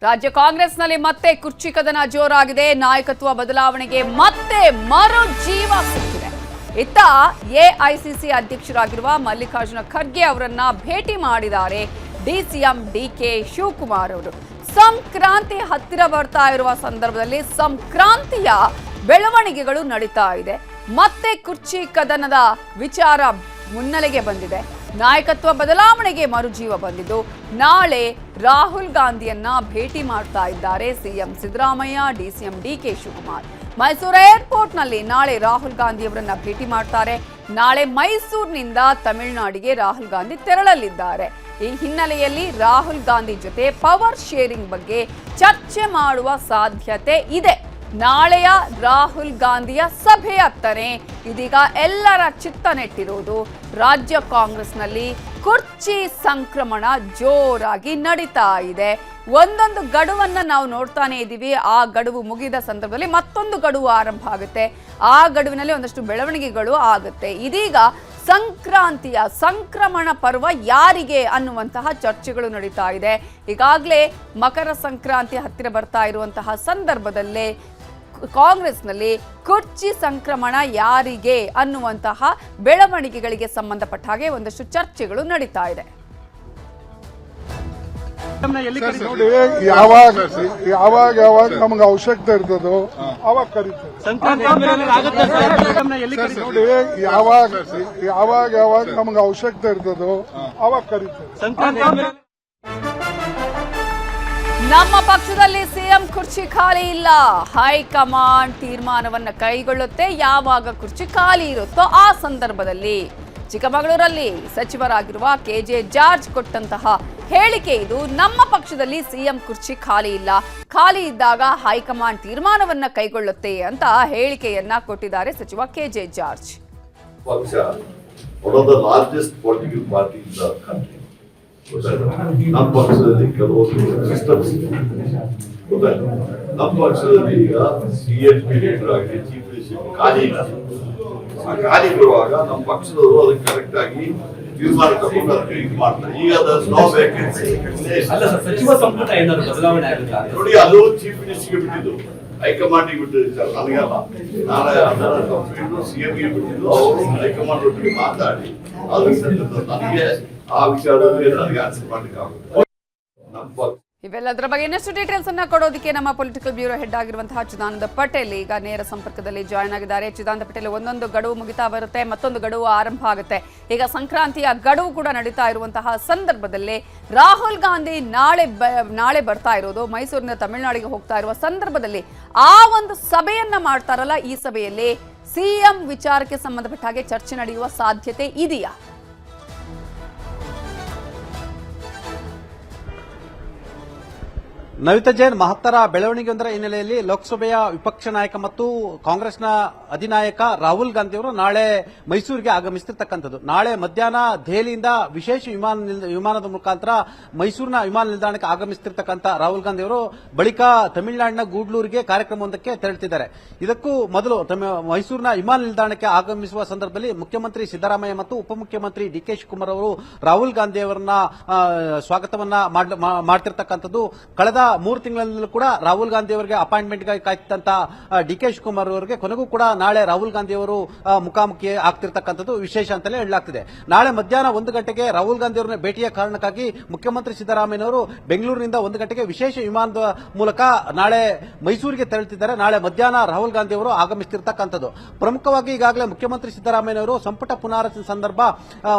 ರಾಜ್ಯ ಕಾಂಗ್ರೆಸ್ನಲ್ಲಿ ಮತ್ತೆ ಕುರ್ಚಿ ಕದನ ಜೋರಾಗಿದೆ. ನಾಯಕತ್ವ ಬದಲಾವಣೆಗೆ ಮತ್ತೆ ಮರು ಜೀವ ಸಿಕ್ಕಿದೆ. ಇತ್ತ ಎಐಸಿಸಿ ಅಧ್ಯಕ್ಷರಾಗಿರುವ ಮಲ್ಲಿಕಾರ್ಜುನ ಖರ್ಗೆ ಅವರನ್ನ ಭೇಟಿ ಮಾಡಿದ್ದಾರೆ ಡಿಸಿಎಂ ಡಿಕೆ ಶಿವಕುಮಾರ್ ಅವರು. ಸಂಕ್ರಾಂತಿ ಹತ್ತಿರ ಬರ್ತಾ ಇರುವ ಸಂದರ್ಭದಲ್ಲಿ ಸಂಕ್ರಾಂತಿಯ ಬೆಳವಣಿಗೆಗಳು ನಡೀತಾ ಇದೆ. ಮತ್ತೆ ಕುರ್ಚಿ ಕದನದ ವಿಚಾರ ಮುನ್ನೆಲೆಗೆ ಬಂದಿದೆ. ನಾಯಕತ್ವ ಬದಲಾವಣೆಗೆ ಮರುಜೀವ ಬಂದಿದ್ದು ನಾಳೆ ರಾಹುಲ್ ಗಾಂಧಿಯನ್ನ ಭೇಟಿ ಮಾಡ್ತಾ ಇದ್ದಾರೆ CM Siddaramaiah, DCM D K Shivakumar. Mysuru ಏರ್ಪೋರ್ಟ್ನಲ್ಲಿ ನಾಳೆ ರಾಹುಲ್ ಗಾಂಧಿ ಅವರನ್ನ ಭೇಟಿ ಮಾಡ್ತಾರೆ. ನಾಳೆ ಮೈಸೂರಿನಿಂದ ತಮಿಳುನಾಡಿಗೆ ರಾಹುಲ್ ಗಾಂಧಿ ತೆರಳಲಿದ್ದಾರೆ. ಈ ಹಿನ್ನೆಲೆಯಲ್ಲಿ ರಾಹುಲ್ ಗಾಂಧಿ ಜೊತೆ ಪವರ್ ಶೇರಿಂಗ್ ಬಗ್ಗೆ ಚರ್ಚೆ ಮಾಡುವ ಸಾಧ್ಯತೆ ಇದೆ. ನಾಳೆಯ ರಾಹುಲ್ ಗಾಂಧಿಯ ಸಭೆಯತ್ತನೆ ಇದೀಗ ಎಲ್ಲರ ಚಿತ್ತ ನೆಟ್ಟಿರುವುದು. ರಾಜ್ಯ ಕಾಂಗ್ರೆಸ್ನಲ್ಲಿ ಕುರ್ಚಿ ಸಂಕ್ರಮಣ ಜೋರಾಗಿ ನಡೀತಾ ಇದೆ. ಒಂದೊಂದು ಗಡುವನ್ನ ನಾವು ನೋಡ್ತಾನೆ ಇದ್ದೀವಿ. ಆ ಗಡುವು ಮುಗಿದ ಸಂದರ್ಭದಲ್ಲಿ ಮತ್ತೊಂದು ಗಡುವು ಆರಂಭ ಆಗುತ್ತೆ. ಆ ಗಡುವಿನಲ್ಲಿ ಒಂದಷ್ಟು ಬೆಳವಣಿಗೆಗಳು ಆಗುತ್ತೆ. ಇದೀಗ ಸಂಕ್ರಾಂತಿಯ ಸಂಕ್ರಮಣ ಪರ್ವ ಯಾರಿಗೆ ಅನ್ನುವಂತಹ ಚರ್ಚೆಗಳು ನಡೀತಾ ಇದೆ. ಈಗಾಗಲೇ ಮಕರ ಸಂಕ್ರಾಂತಿ ಹತ್ತಿರ ಬರ್ತಾ ಇರುವಂತಹ ಸಂದರ್ಭದಲ್ಲೇ ಕಾಂಗ್ರೆಸ್ನಲ್ಲಿ ಕುರ್ಚಿ ಸಂಕ್ರಮಣ ಯಾರಿಗೆ ಅನ್ನುವಂತಹ ಬೆಳವಣಿಗೆಗಳಿಗೆ ಸಂಬಂಧಪಟ್ಟ ಹಾಗೆ ಒಂದಷ್ಟು ಚರ್ಚೆಗಳು ನಡೀತಾ ಇದೆ. ನೋಡಿ, ಯಾವಾಗ ನಮ್ಗೆ ಅವಶ್ಯಕತೆ ಇರ್ತದೋ ಅವಾಗ ಕರೀತಾರೆ. ನೋಡಿ, ಯಾವಾಗ ನಮ್ಗೆ ಅವಶ್ಯಕತೆ ಇರ್ತದೋ ಅವಾಗ ಕರೀತಾರೆ. ನಮ್ಮ ಪಕ್ಷದಲ್ಲಿ ಸಿಎಂ ಕುರ್ಚಿ ಖಾಲಿ ಇಲ್ಲ. ಹೈಕಮಾಂಡ್ ತೀರ್ಮಾನವನ್ನ ಕೈಗೊಳ್ಳುತ್ತೆ. ಯಾವಾಗ ಕುರ್ಚಿ ಖಾಲಿ ಇರುತ್ತೋ ಆ ಸಂದರ್ಭದಲ್ಲಿ. ಚಿಕ್ಕಮಗಳೂರಲ್ಲಿ ಸಚಿವರಾಗಿರುವ ಕೆಜೆ ಜಾರ್ಜ್ ಕೊಟ್ಟಂತಹ ಹೇಳಿಕೆ ಇದು. ನಮ್ಮ ಪಕ್ಷದಲ್ಲಿ ಸಿಎಂ ಕುರ್ಚಿ ಖಾಲಿ ಇಲ್ಲ, ಖಾಲಿ ಇದ್ದಾಗ ಹೈಕಮಾಂಡ್ ತೀರ್ಮಾನವನ್ನ ಕೈಗೊಳ್ಳುತ್ತೆ ಅಂತ ಹೇಳಿಕೆಯನ್ನ ಕೊಟ್ಟಿದ್ದಾರೆ ಸಚಿವ ಕೆಜೆ ಜಾರ್ಜ್. ಪಕ್ಷ one of the largest political party in the country. ನಮ್ಮ ಪಕ್ಷದಲ್ಲಿ ಕೆಲವೊಂದು ಸಿಸ್ಟಮ್ಸ್ ಗೊತ್ತಾಯ್ತು. ನಮ್ಮ ಪಕ್ಷದಲ್ಲಿ ಈಗ CHP ಲೀಡರ್ ಆಗಿ ಚೀಫ್ ಮಿನಿಸ್ಟರ್ ಖಾಲಿ ಇಲ್ಲ. ಆ ಖಾಲಿ ಬರುವಾಗ ನಮ್ಮ ಪಕ್ಷದವರು ಅದಕ್ಕೆ ಕರೆಕ್ಟ್ ಆಗಿ ತೀರ್ಮಾನ ತಗೊಂಡು ಅದಕ್ಕೆ ಇದು ಮಾಡ್ತಾರೆ. ಈಗ ನೋ ವೇಕೆನ್ಸಿ ಸಚಿವ ಸಂಪುಟ ಏನಾದ್ರು ಬದಲಾವಣೆ ಆಗುತ್ತಾ ನೋಡಿ, ಅದು ಚೀಫ್ ಮಿನಿಸ್ಟರ್ಗೆ ಬಿಟ್ಟಿದ್ದು, ಹೈಕಮಾಂಡ್ಗೆ ಬಿಟ್ಟಿದ್ದು, ನನಗಲ್ಲ. ನಾಳೆ ಅದರ ಕಂಪ್ಲೀಟ್ CMಗೆ ಬಿಟ್ಟಿದ್ದು. ಅವರು ಹೈಕಮಾಂಡ್ ಒಟ್ಟಿಗೆ ಮಾತಾಡಿ ಅದಕ್ಕೆ ನನಗೆ ಆ ವಿಚಾರದಲ್ಲಿ ನನಗೆ ಆನ್ಸರ್ ಮಾಡ್ಲಿಕ್ಕೆ ಆಗುತ್ತೆ. ಇವೆಲ್ಲದರ ಬಗ್ಗೆ ಇನ್ನಷ್ಟು ಡೀಟೇಲ್ಸ್ ಅನ್ನ ಕೊಡೋದಕ್ಕೆ ನಮ್ಮ ಪೊಲಿಟಿಕಲ್ ಬ್ಯೂರೋ ಹೆಡ್ ಆಗಿರುವಂತಹ ಚಿದಾನಂದ ಪಟೇಲ್ ಈಗ ನೇರ ಸಂಪರ್ಕದಲ್ಲಿ ಜಾಯ್ನ್ ಆಗಿದ್ದಾರೆ. ಚಿದಾನಂದ ಪಟೇಲ್, ಒಂದೊಂದು ಗಡುವು ಮುಗಿತಾ ಬರುತ್ತೆ, ಮತ್ತೊಂದು ಗಡುವು ಆರಂಭ ಆಗುತ್ತೆ. ಈಗ ಸಂಕ್ರಾಂತಿಯ ಗಡುವು ಕೂಡ ನಡೀತಾ ಇರುವಂತಹ ಸಂದರ್ಭದಲ್ಲಿ ರಾಹುಲ್ ಗಾಂಧಿ ನಾಳೆ ಬರ್ತಾ ಇರೋದು, ಮೈಸೂರಿನ ತಮಿಳುನಾಡಿಗೆ ಹೋಗ್ತಾ ಇರುವ ಸಂದರ್ಭದಲ್ಲಿ ಆ ಒಂದು ಸಭೆಯನ್ನ ಮಾಡ್ತಾರಲ್ಲ, ಈ ಸಭೆಯಲ್ಲಿ ಸಿಎಂ ವಿಚಾರಕ್ಕೆ ಸಂಬಂಧಪಟ್ಟ ಹಾಗೆ ಚರ್ಚೆ ನಡೆಯುವ ಸಾಧ್ಯತೆ ಇದೆಯಾ? ನವಿತಾ ಜೈನ್, ಮಹತ್ತರ ಬೆಳವಣಿಗೆಯೊಂದರ ಹಿನ್ನೆಲೆಯಲ್ಲಿ ಲೋಕಸಭೆಯ ವಿಪಕ್ಷ ನಾಯಕ ಮತ್ತು ಕಾಂಗ್ರೆಸ್ನ ಅಧಿನಾಯಕ ರಾಹುಲ್ ಗಾಂಧಿ ಅವರು ನಾಳೆ ಮೈಸೂರಿಗೆ ಆಗಮಿಸುತ್ತಿರ್ತಕ್ಕಂಥದ್ದು. ನಾಳೆ ಮಧ್ಯಾಹ್ನ ದೆಹಲಿಯಿಂದ ವಿಶೇಷ ವಿಮಾನದ ಮುಖಾಂತರ ಮೈಸೂರಿನ ವಿಮಾನ ನಿಲ್ದಾಣಕ್ಕೆ ಆಗಮಿಸುತ್ತಿರ್ತಕ್ಕಂಥ ರಾಹುಲ್ ಗಾಂಧಿ ಅವರು ಬಳಿಕ ತಮಿಳುನಾಡಿನ ಗೂಡ್ಲೂರಿಗೆ ಕಾರ್ಯಕ್ರಮವೊಂದಕ್ಕೆ ತೆರಳುತ್ತಿದ್ದಾರೆ. ಇದಕ್ಕೂ ಮೊದಲು ಮೈಸೂರಿನ ವಿಮಾನ ನಿಲ್ದಾಣಕ್ಕೆ ಆಗಮಿಸುವ ಸಂದರ್ಭದಲ್ಲಿ ಮುಖ್ಯಮಂತ್ರಿ ಸಿದ್ದರಾಮಯ್ಯ ಮತ್ತು ಉಪಮುಖ್ಯಮಂತ್ರಿ ಡಿಕೆ ಶಿವಕುಮಾರ್ ಅವರು ರಾಹುಲ್ ಗಾಂಧಿ ಅವರನ್ನ ಸ್ವಾಗತವನ್ನ ಮಾಡ್ತಿರ್ತಕ್ಕಂಥದ್ದು. ಕಳೆದ 3 ತಿಂಗಳಲ್ಲೂ ಕೂಡ ರಾಹುಲ್ ಗಾಂಧಿ ಅವರಿಗೆ ಅಪಾಯಿಂಟ್ಮೆಂಟ್ಗಾಗಿ ಕಾಯ್ತಿದ್ದಂತ ಡಿಕೆ ಶಿವಕುಮಾರ್ ಅವರಿಗೆ ಕೊನೆಗೂ ಕೂಡ ನಾಳೆ ರಾಹುಲ್ ಗಾಂಧಿ ಅವರು ಮುಖಾಮುಖಿ ಆಗ್ತಿರ್ತಕ್ಕಂಥದ್ದು ವಿಶೇಷ ಅಂತಲೇ ಹೇಳಲಾಗ್ತಿದೆ. ನಾಳೆ ಮಧ್ಯಾಹ್ನ 1 ಗಂಟೆಗೆ ರಾಹುಲ್ ಗಾಂಧಿ ಅವರನ್ನ ಭೇಟಿಯ ಕಾರಣಕ್ಕಾಗಿ ಮುಖ್ಯಮಂತ್ರಿ ಸಿದ್ದರಾಮಯ್ಯನವರು ಬೆಂಗಳೂರಿನಿಂದ 1 ಗಂಟೆಗೆ ವಿಶೇಷ ವಿಮಾನದ ಮೂಲಕ ನಾಳೆ ಮೈಸೂರಿಗೆ ತೆರಳುತ್ತಿದ್ದಾರೆ. ನಾಳೆ ಮಧ್ಯಾಹ್ನ ರಾಹುಲ್ ಗಾಂಧಿ ಅವರು ಆಗಮಿಸುತ್ತಿರ್ತಕ್ಕಂಥದ್ದು. ಪ್ರಮುಖವಾಗಿ ಈಗಾಗಲೇ ಮುಖ್ಯಮಂತ್ರಿ ಸಿದ್ದರಾಮಯ್ಯನವರು ಸಂಪುಟ ಪುನಾರಚನೆ ಸಂದರ್ಭ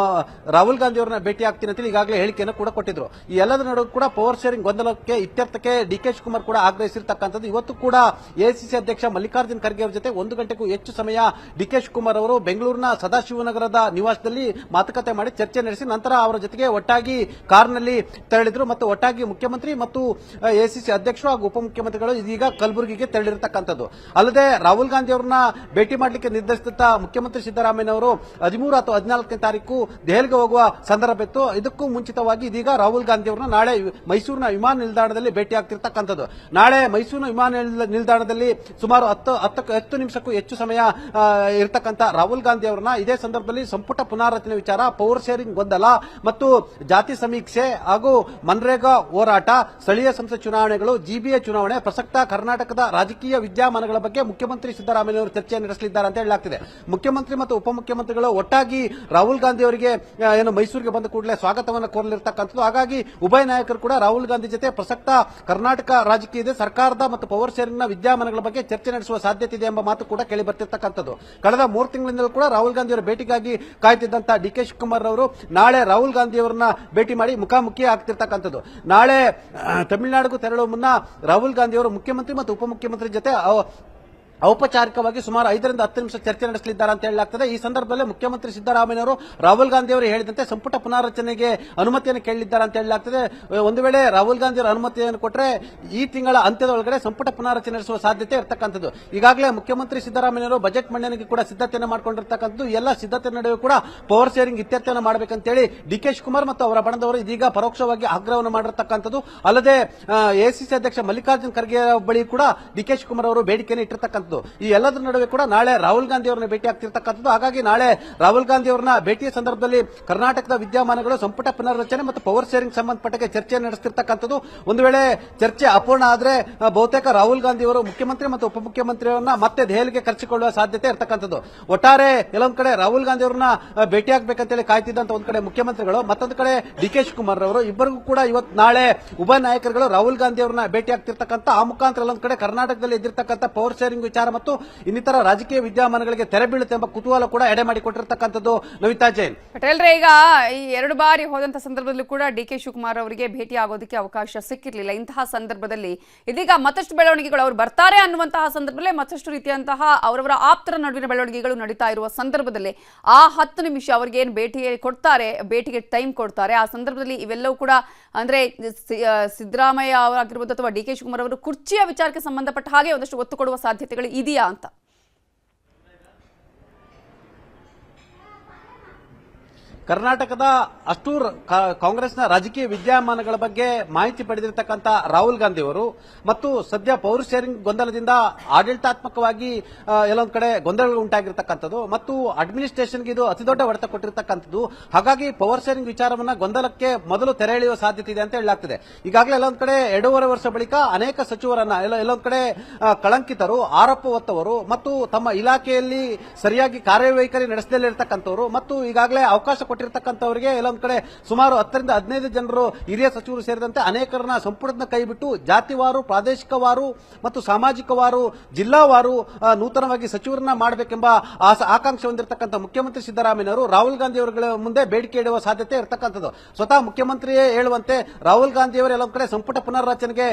ರಾಹುಲ್ ಗಾಂಧಿ ಅವರನ್ನ ಭೇಟಿ ಆಗ್ತೀನಿ ಅಂತ ಈಗಾಗಲೇ ಹೇಳಿಕೆಯನ್ನು ಕೂಡ ಕೊಟ್ಟಿದ್ರು. ಈ ಎಲ್ಲದರ ನಡುವೆ ಕೂಡ ಪವರ್ ಶೇರಿಂಗ್ ಗೊಂದಲಕ್ಕೆ ಇತ್ಯರ್ಥಕ್ಕೆ ಡಿಕೆ ಶಿವಕುಮಾರ್ ಕೂಡ ಆಗ್ರಹಿಸಿರ್ತಕ್ಕಂಥದ್ದು. ಇವತ್ತು ಕೂಡ ಎಐಸಿಸಿ ಅಧ್ಯಕ್ಷ ಮಲ್ಲಿಕಾರ್ಜುನ ಖರ್ಗೆ ಅವರ ಜೊತೆ 1 ಗಂಟೆಗೂ ಹೆಚ್ಚು ಸಮಯ ಡಿಕೆ ಶಿವಕುಮಾರ್ ಅವರು ಬೆಂಗಳೂರಿನ ಸದಾಶಿವನಗರದ ನಿವಾಸದಲ್ಲಿ ಮಾತುಕತೆ ಮಾಡಿ ಚರ್ಚೆ ನಡೆಸಿ ನಂತರ ಅವರ ಜೊತೆಗೆ ಒಟ್ಟಾಗಿ ಕಾರ್ನಲ್ಲಿ ತೆರಳಿದ್ರು ಮತ್ತು ಒಟ್ಟಾಗಿ ಮುಖ್ಯಮಂತ್ರಿ ಮತ್ತು ಎಐಸಿಸಿ ಅಧ್ಯಕ್ಷರು ಹಾಗೂ ಉಪಮುಖ್ಯಮಂತ್ರಿಗಳು ಇದೀಗ ಕಲಬುರಗಿಗೆ ತೆರಳಿರತಕ್ಕಂಥದ್ದು. ಅಲ್ಲದೆ ರಾಹುಲ್ ಗಾಂಧಿ ಅವರನ್ನ ಭೇಟಿ ಮಾಡಲಿಕ್ಕೆ ನಿರ್ಧರಿಸಿದ ಮುಖ್ಯಮಂತ್ರಿ ಸಿದ್ದರಾಮಯ್ಯ ಅವರು 13 ಅಥವಾ 14ನೇ ತಾರೀಕು ದೆಹಲಿಗೆ ಹೋಗುವ ಸಂದರ್ಭ ಇತ್ತು. ಇದಕ್ಕೂ ಮುಂಚಿತವಾಗಿ ಇದೀಗ ರಾಹುಲ್ ಗಾಂಧಿ ಅವರನ್ನ ನಾಳೆ ಮೈಸೂರಿನ ವಿಮಾನ ನಿಲ್ದಾಣದಲ್ಲಿ ಭೇಟಿ ಭೇಟಿ ಆಗ್ತಿರ್ತಕ್ಕಂಥದ್ದು. ನಾಳೆ ಮೈಸೂರು ವಿಮಾನ ನಿಲ್ದಾಣದಲ್ಲಿ ಸುಮಾರು 10 ನಿಮಿಷಕ್ಕೂ ಹೆಚ್ಚು ಸಮಯ ಇರತಕ್ಕಂಥ ರಾಹುಲ್ ಗಾಂಧಿ ಅವರನ್ನ ಇದೇ ಸಂದರ್ಭದಲ್ಲಿ ಸಂಪುಟ ಪುನಾರಚನೆ ವಿಚಾರ, ಪವರ್ ಶೇರಿಂಗ್ ಗೊಂದಲ ಮತ್ತು ಜಾತಿ ಸಮೀಕ್ಷೆ ಹಾಗೂ ಮನ್ರೇಗಾ ಹೋರಾಟ, ಸ್ಥಳೀಯ ಸಂಸ್ಥೆ ಚುನಾವಣೆಗಳು, ಜಿಬಿಎ ಚುನಾವಣೆ, ಪ್ರಸಕ್ತ ಕರ್ನಾಟಕದ ರಾಜಕೀಯ ವಿದ್ಯಮಾನಗಳ ಬಗ್ಗೆ ಮುಖ್ಯಮಂತ್ರಿ ಸಿದ್ದರಾಮಯ್ಯ ಅವರು ಚರ್ಚೆ ನಡೆಸಲಿದ್ದಾರೆ ಅಂತ ಹೇಳಲಾಗ್ತಿದೆ. ಮುಖ್ಯಮಂತ್ರಿ ಮತ್ತು ಉಪಮುಖ್ಯಮಂತ್ರಿಗಳು ಒಟ್ಟಾಗಿ ರಾಹುಲ್ ಗಾಂಧಿ ಅವರಿಗೆ ಏನು ಮೈಸೂರಿಗೆ ಬಂದ ಕೂಡಲೇ ಸ್ವಾಗತವನ್ನು ಕೋರಲಿರ್ತಕ್ಕಂಥದ್ದು. ಹಾಗಾಗಿ ಉಭಯ ನಾಯಕರು ಕೂಡ ರಾಹುಲ್ ಗಾಂಧಿ ಜೊತೆ ಪ್ರಸಕ್ತ ಕರ್ನಾಟಕ ರಾಜಕೀಯದ ಸರ್ಕಾರದ ಮತ್ತು ಪವರ್ ಶೇರಿಂಗ್ನ ವಿದ್ಯಮಾನಗಳ ಬಗ್ಗೆ ಚರ್ಚೆ ನಡೆಸುವ ಸಾಧ್ಯತೆ ಇದೆ ಎಂಬ ಮಾತು ಕೂಡ ಕೇಳಿ ಬರ್ತಿರ್ತಕ್ಕಂಥದ್ದು. ಕಳೆದ 3 ತಿಂಗಳಿಂದಲೂ ಕೂಡ ರಾಹುಲ್ ಗಾಂಧಿ ಅವರ ಭೇಟಿಗಾಗಿ ಕಾಯ್ತಿದ್ದಂತ ಡಿ.ಕೆ. ಶಿವಕುಮಾರ್ ಅವರು ನಾಳೆ ರಾಹುಲ್ ಗಾಂಧಿ ಅವರನ್ನ ಭೇಟಿ ಮಾಡಿ ಮುಖಾಮುಖಿ ಆಗ್ತಿರ್ತಕ್ಕಂಥದ್ದು. ನಾಳೆ ತಮಿಳುನಾಡಿಗೂ ತೆರಳುವ ಮುನ್ನ ರಾಹುಲ್ ಗಾಂಧಿ ಅವರು ಮುಖ್ಯಮಂತ್ರಿ ಮತ್ತು ಉಪಮುಖ್ಯಮಂತ್ರಿ ಜೊತೆ ಔಪಚಾರಿಕವಾಗಿ ಸುಮಾರು 5 ರಿಂದ 10 ನಿಮಿಷ ಚರ್ಚೆ ನಡೆಸಲಿದ್ದಾರೆ ಅಂತ ಹೇಳಲಾಗ್ತದೆ. ಈ ಸಂದರ್ಭದಲ್ಲಿ ಮುಖ್ಯಮಂತ್ರಿ ಸಿದ್ದರಾಮಯ್ಯ ಅವರು ರಾಹುಲ್ ಗಾಂಧಿ ಅವರು ಹೇಳಿದಂತೆ ಸಂಪುಟ ಪುನಾರಚನೆಗೆ ಅನುಮತಿಯನ್ನು ಕೇಳಲಿದ್ದಾರೆ ಅಂತ ಹೇಳಲಾಗ್ತದೆ. ಒಂದು ವೇಳೆ ರಾಹುಲ್ ಗಾಂಧಿ ಅವರ ಅನುಮತಿಯನ್ನು ಕೊಟ್ಟರೆ ಈ ತಿಂಗಳ ಅಂತ್ಯದೊಳಗಡೆ ಸಂಪುಟ ಪುನಾರಚನೆ ನಡೆಸುವ ಸಾಧ್ಯತೆ ಇರತಕ್ಕಂಥದ್ದು. ಈಗಾಗಲೇ ಮುಖ್ಯಮಂತ್ರಿ ಸಿದ್ದರಾಮಯ್ಯ ಅವರು ಬಜೆಟ್ ಮಂಡನೆಗೆ ಕೂಡ ಸಿದ್ಧತೆಯನ್ನು ಮಾಡಿಕೊಂಡಿರ್ತಕ್ಕಂಥದ್ದು. ಎಲ್ಲ ಸಿದ್ಧತೆ ನಡುವೆ ಕೂಡ ಪವರ್ ಶೇರಿಂಗ್ ಇತ್ಯರ್ಥವನ್ನು ಮಾಡಬೇಕಂತೇಳಿ ಡಿ.ಕೆ. ಶಿವಕುಮಾರ್ ಮತ್ತು ಅವರ ಬಣದವರು ಇದೀಗ ಪರೋಕ್ಷವಾಗಿ ಆಗ್ರಹವನ್ನು ಮಾಡಿರ್ತಕ್ಕಂಥದ್ದು. ಅಲ್ಲದೆ ಎಐಸಿಸಿ ಅಧ್ಯಕ್ಷ ಮಲ್ಲಿಕಾರ್ಜುನ್ ಖರ್ಗೆ ಬಳಿ ಕೂಡ ಡಿ.ಕೆ. ಶಿವಕುಮಾರ್ ಅವರು ಬೇಡಿಕೆಯನ್ನು ಇಟ್ಟಿರ್ತಕ್ಕಂಥದ್ದು. ಈ ಎಲ್ಲದರ ನಡುವೆ ಕೂಡ ನಾಳೆ ರಾಹುಲ್ ಗಾಂಧಿ ಅವರನ್ನ ಭೇಟಿ ಆಗ್ತಿರ್ತಕ್ಕಂಥದ್ದು. ಹಾಗಾಗಿ ನಾಳೆ ರಾಹುಲ್ ಗಾಂಧಿ ಅವರನ್ನ ಭೇಟಿಯ ಸಂದರ್ಭದಲ್ಲಿ ಕರ್ನಾಟಕದ ವಿದ್ಯಮಾನಗಳು, ಸಂಪುಟ ಪುನರ್ರಚನೆ ಮತ್ತು ಪವರ್ ಶೇರಿಂಗ್ ಸಂಬಂಧಪಟ್ಟಕ್ಕೆ ಚರ್ಚೆ ನಡೆಸುತ್ತಿರ್ತಕ್ಕಂಥದ್ದು. ಒಂದು ವೇಳೆ ಚರ್ಚೆ ಅಪೂರ್ಣ ಆದರೆ ಬಹುತೇಕ ರಾಹುಲ್ ಗಾಂಧಿ ಅವರು ಮುಖ್ಯಮಂತ್ರಿ ಮತ್ತು ಉಪಮುಖ್ಯಮಂತ್ರಿಯವರನ್ನ ಮತ್ತೆ ದೆಹಲಿಗೆ ಕರೆಸಿಕೊಳ್ಳುವ ಸಾಧ್ಯತೆ ಇರತಕ್ಕಂಥದ್ದು. ಒಟ್ಟಾರೆ ಎಲ್ಲೊಂದು ಕಡೆ ರಾಹುಲ್ ಗಾಂಧಿ ಅವರನ್ನ ಭೇಟಿಯಾಗಬೇಕಂತೇಳಿ ಕಾಯ್ತಿದ್ದಂತ ಒಂದ್ ಕಡೆ ಮುಖ್ಯಮಂತ್ರಿಗಳು, ಮತ್ತೊಂದು ಕಡೆ ಡಿ.ಕೆ. ಶಿವಕುಮಾರ್ ಅವರು ಇಬ್ಬರಿಗೂ ಕೂಡ ಇವತ್ತು ನಾಳೆ ಉಭಯ ನಾಯಕರುಗಳು ರಾಹುಲ್ ಗಾಂಧಿ ಅವರನ್ನ ಭೇಟಿ ಆಗ್ತಿರ್ತಕ್ಕಂಥ ಆ ಮುಖಾಂತರ ಎಲ್ಲೊಂದು ಕಡೆ ಕರ್ನಾಟಕದಲ್ಲಿ ಇದ್ದಿರ್ತಕ್ಕಂಥ ಪವರ್ ಶೇರಿಂಗ್ ವಿಚಾರ ಮತ್ತು ಇನ್ನಿತರ ರಾಜಕೀಯ ವಿದ್ಯಮಾನಗಳಿಗೆ ತೆರೆ ಬೀಳುತ್ತೆ ಎಂಬ ಕುತೂಹಲ ಕೂಡ ಎಡೆ ಮಾಡಿಕೊಟ್ಟಿರ್ತಕ್ಕಂಥದ್ದು. ನವಿತಾ ಜೈನ್. ಪಟೇಲ್ರೆ, ಈಗ ಈ 2 ಬಾರಿ ಹೋದಂತ ಸಂದರ್ಭದಲ್ಲೂ ಕೂಡ ಡಿ.ಕೆ. ಶಿವಕುಮಾರ್ ಅವರಿಗೆ ಭೇಟಿ ಆಗೋದಕ್ಕೆ ಅವಕಾಶ ಸಿಕ್ಕಿರಲಿಲ್ಲ. ಇಂತಹ ಸಂದರ್ಭದಲ್ಲಿ ಇದೀಗ ಮತ್ತಷ್ಟು ಬೆಳವಣಿಗೆಗಳು ಅವರು ಬರ್ತಾರೆ ಅನ್ನುವಂತಹ ಸಂದರ್ಭದಲ್ಲೇ ಮತ್ತಷ್ಟು ರೀತಿಯಂತಹ ಅವರವರ ಆಪ್ತರ ನಡುವಿನ ಬೆಳವಣಿಗೆಗಳು ನಡೀತಾ ಇರುವ ಸಂದರ್ಭದಲ್ಲಿ ಆ 10 ನಿಮಿಷ ಅವರಿಗೆ ಏನು ಭೇಟಿಗೆ ಟೈಮ್ ಕೊಡ್ತಾರೆ, ಆ ಸಂದರ್ಭದಲ್ಲಿ ಇವೆಲ್ಲವೂ ಕೂಡ ಅಂದ್ರೆ ಸಿದ್ದರಾಮಯ್ಯ ಅವರಾಗಿರ್ಬೋದು ಅಥವಾ ಡಿ.ಕೆ. ಶಿವಕುಮಾರ್ ಅವರು ಕುರ್ಚಿಯ ವಿಚಾರಕ್ಕೆ ಸಂಬಂಧಪಟ್ಟ ಹಾಗೆ ಒಂದಷ್ಟು ಒತ್ತು ಕೊಡುವ ಸಾಧ್ಯತೆಗಳು ಇದೆಯಾ ಅಂತ? ಕರ್ನಾಟಕದ ಅಷ್ಟು ಕಾಂಗ್ರೆಸ್ನ ರಾಜಕೀಯ ವಿದ್ಯಮಾನಗಳ ಬಗ್ಗೆ ಮಾಹಿತಿ ಪಡೆದಿರತಕ್ಕಂಥ ರಾಹುಲ್ ಗಾಂಧಿ ಅವರು ಮತ್ತು ಸದ್ಯ ಪವರ್ ಶೇರಿಂಗ್ ಗೊಂದಲದಿಂದ ಆಡಳಿತಾತ್ಮಕವಾಗಿ ಎಲ್ಲೊಂದು ಕಡೆ ಗೊಂದಲಗಳು ಉಂಟಾಗಿರ್ತಕ್ಕಂಥದ್ದು ಮತ್ತು ಅಡ್ಮಿನಿಸ್ಟ್ರೇಷನ್ಗೆ ಇದು ಅತಿದೊಡ್ಡ ಹೊಡೆತ ಕೊಟ್ಟಿರ್ತಕ್ಕಂಥದ್ದು. ಹಾಗಾಗಿ ಪವರ್ ಶೇರಿಂಗ್ ವಿಚಾರವನ್ನ ಗೊಂದಲಕ್ಕೆ ಮೊದಲು ತೆರೆ ಎಳೆಯುವ ಸಾಧ್ಯತೆ ಇದೆ ಅಂತ ಹೇಳಲಾಗ್ತಿದೆ. ಈಗಾಗಲೇ ಎಲ್ಲೊಂದು ಕಡೆ 2.5 ವರ್ಷ ಬಳಿಕ ಅನೇಕ ಸಚಿವರನ್ನ ಎಲ್ಲೊಂದು ಕಡೆ ಕಳಂಕಿತರು, ಆರೋಪ ಹೊತ್ತವರು ಮತ್ತು ತಮ್ಮ ಇಲಾಖೆಯಲ್ಲಿ ಸರಿಯಾಗಿ ಕಾರ್ಯವೈಖರಿ ನಡೆಸದಲ್ಲಿರ್ತಕ್ಕಂಥವರು ಮತ್ತು ಈಗಾಗಲೇ ಅವಕಾಶ ಕೊಟ್ಟಿರ್ತಕ್ಕಂಥವರಿಗೆ ಎಲ್ಲೊಂದು ಕಡೆ ಸುಮಾರು 10 ರಿಂದ 15 ಜನರು ಹಿರಿಯ ಸಚಿವರು ಸೇರಿದಂತೆ ಅನೇಕರನ್ನ ಸಂಪುಟದ ಕೈಬಿಟ್ಟು ಜಾತಿವಾರು, ಪ್ರಾದೇಶಿಕವಾರು ಮತ್ತು ಸಾಮಾಜಿಕವಾರು, ಜಿಲ್ಲಾವಾರು ನೂತನವಾಗಿ ಸಚಿವರನ್ನ ಮಾಡಬೇಕೆಂಬ ಆಕಾಂಕ್ಷೆ ಹೊಂದಿರತಕ್ಕಂಥ ಮುಖ್ಯಮಂತ್ರಿ ಸಿದ್ದರಾಮಯ್ಯ ಅವರು ರಾಹುಲ್ ಗಾಂಧಿ ಅವರ ಮುಂದೆ ಬೇಡಿಕೆ ಇಡುವ ಸಾಧ್ಯತೆ ಇರತಕ್ಕಂಥದ್ದು. ಸ್ವತಃ ಮುಖ್ಯಮಂತ್ರಿಯೇ ಹೇಳುವಂತೆ ರಾಹುಲ್ ಗಾಂಧಿ ಅವರು ಎಲ್ಲೊಂದು ಕಡೆ ಸಂಪುಟ ಪುನರ್ರಚನೆಗೆ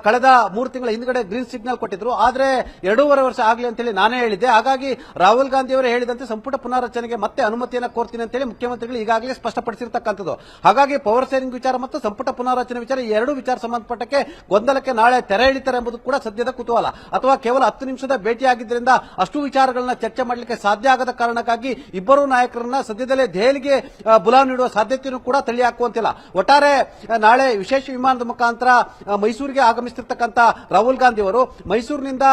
ಕಳೆದ 3 ತಿಂಗಳ ಹಿಂದ್ಗಡೆ ಗ್ರೀನ್ ಸಿಗ್ನಲ್ ಕೊಟ್ಟಿದ್ರು. ಆದ್ರೆ 2.5 ವರ್ಷ ಆಗಲಿ ಅಂತೇಳಿ ನಾನೇ ಹೇಳಿದ್ದೆ. ಹಾಗಾಗಿ ರಾಹುಲ್ ಗಾಂಧಿ ಅವರು ಹೇಳಿದಂತೆ ಸಂಪುಟ ಪುನರ್ರಚನೆಗೆ ಮತ್ತೆ ಅನುಮತಿಯನ್ನು ಕೋರ್ತೀನಿ ಅಂತೇಳಿ ಮುಖ್ಯಮಂತ್ರಿ ಈಗಾಗಲೇ ಸ್ಪಷ್ಟಪಡಿಸಿರ್ತಕ್ಕಂಥದ್ದು. ಹಾಗಾಗಿ ಪವರ್ ಶೇರಿಂಗ್ ವಿಚಾರ ಮತ್ತು ಸಂಪುಟ ಪುನಾರಚನೆ ವಿಚಾರ ಈ 2 ವಿಚಾರ ಸಂಬಂಧಪಟ್ಟಕ್ಕೆ ಗೊಂದಲಕ್ಕೆ ನಾಳೆ ತೆರೆ ಎಳಿತಾರೆ ಎಂಬುದು ಕೂಡ ಸದ್ಯದ ಕುತೂಹಲ. ಅಥವಾ ಕೇವಲ 10 ನಿಮಿಷದ ಭೇಟಿಯಾಗಿದ್ದರಿಂದ ಅಷ್ಟು ವಿಚಾರಗಳನ್ನ ಚರ್ಚೆ ಮಾಡಲಿಕ್ಕೆ ಸಾಧ್ಯ ಆಗದ ಕಾರಣಕ್ಕಾಗಿ ಇಬ್ಬರು ನಾಯಕರನ್ನ ಸದ್ಯದಲ್ಲೇ ದೆಹಲಿಗೆ ಬುಲಾವ್ ನೀಡುವ ಸಾಧ್ಯತೆಯನ್ನು ಕೂಡ ತಳ್ಳಿ ಹಾಕುವಂತಿಲ್ಲ. ಒಟ್ಟಾರೆ ನಾಳೆ ವಿಶೇಷ ವಿಮಾನದ ಮುಖಾಂತರ ಮೈಸೂರಿಗೆ ಆಗಮಿಸುತ್ತಿರ್ತಕ್ಕಂಥ ರಾಹುಲ್ ಗಾಂಧಿ ಅವರು ಮೈಸೂರಿನಿಂದ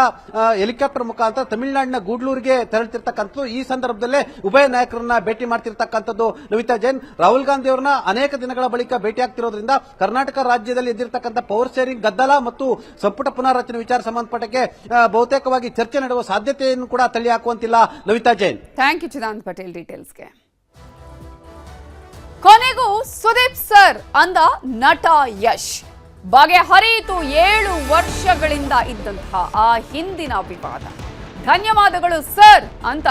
ಹೆಲಿಕಾಪ್ಟರ್ ಮುಖಾಂತರ ತಮಿಳುನಾಡಿನ ಗೂಡ್ಲೂರಿಗೆ ತೆರಳುತ್ತಿರ್ತಕ್ಕಂಥದ್ದು. ಈ ಸಂದರ್ಭದಲ್ಲೇ ಉಭಯ ನಾಯಕರನ್ನ ಭೇಟಿ ಮಾಡ್ತಿರ್ತಕ್ಕಂಥದ್ದು. ನವಿತಾ ಜೈನ್, ರಾಹುಲ್ ಗಾಂಧಿ ಅವರನ್ನ ಅನೇಕ ದಿನಗಳ ಬಳಿಕ ಭೇಟಿಯಾಗ್ತಿರೋದ್ರಿಂದ ಕರ್ನಾಟಕ ರಾಜ್ಯದಲ್ಲಿ ಇದ್ದಿರತಕ್ಕಂಥ ಪವರ್ ಶೇರಿಂಗ್ ಗದ್ದಲ ಮತ್ತು ಸಂಪುಟ ಪುನರ್ರಚನೆ ವಿಚಾರ ಸಂಬಂಧಪಟ್ಟಕ್ಕೆ ಬಹುತೇಕವಾಗಿ ಚರ್ಚೆ ನಡೆಯುವ ಸಾಧ್ಯತೆಯನ್ನು ಕೂಡ ತಳ್ಳಿ ಹಾಕುವಂತಿಲ್ಲ. ನವಿತಾ ಜೈನ್. ಥ್ಯಾಂಕ್ ಯು ಚಿದಾನಂದ್ ಪಟೇಲ್ ಡೀಟೇಲ್ಸ್ಗೆ. ಕೊನೆಗೂ ಸುದೀಪ್ ಸರ್ ಅಂದ ನಟ ಯಶ್. ಬಗೆಹರಿಯಿತು 7 ವರ್ಷಗಳಿಂದ ಇದ್ದಂತಹ ಆ ಹಿಂದಿನ ವಿವಾದ. ಧನ್ಯವಾದಗಳು ಸರ್ ಅಂತ